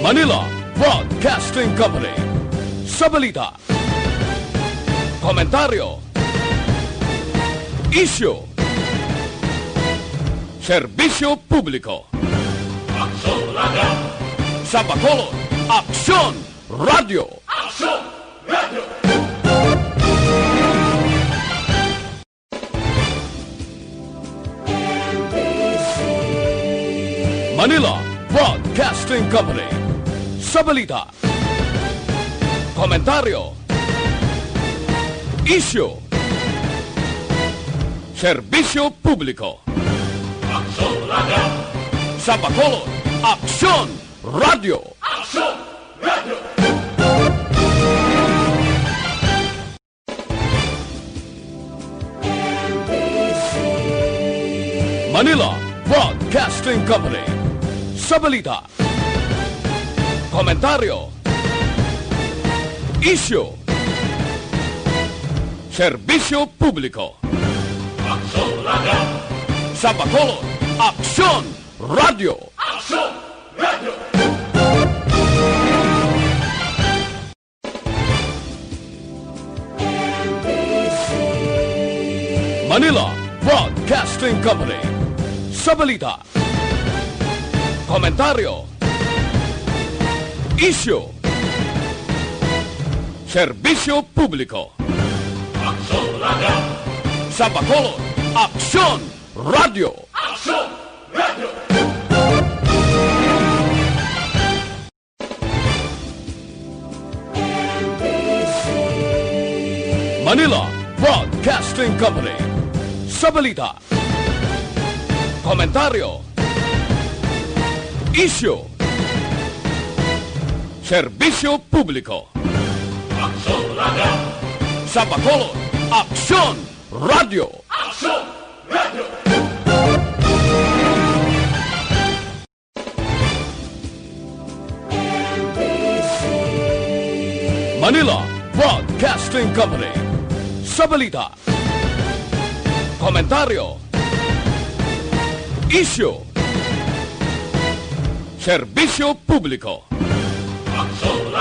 Manila Broadcasting Company. Sa balita, komentaryo, isyu, serbisyo publiko. Sa Bacolod, Aksyon Radio. Manila Broadcasting Company. Sa balita, komentaryo, Isyu. Serbisyo publiko. Sa Bacolod, Aksyon Radio. Manila Broadcasting Company. Sa balita, komentaryo, isyu, serbisyo publiko. Sa Bacolod, Aksyon Radio. Manila Broadcasting Company. Sa balita, komentaryo, isyu, serbisyo publiko. Sa Bacolod, Aksyon Radio. Manila Broadcasting Company. Sa balita, komentaryo, isyu, serbisyo publiko. Sa Bacolod, Aksyon Radio. Manila Broadcasting Company. Sa balita, komentaryo, isyu, serbisyo publiko.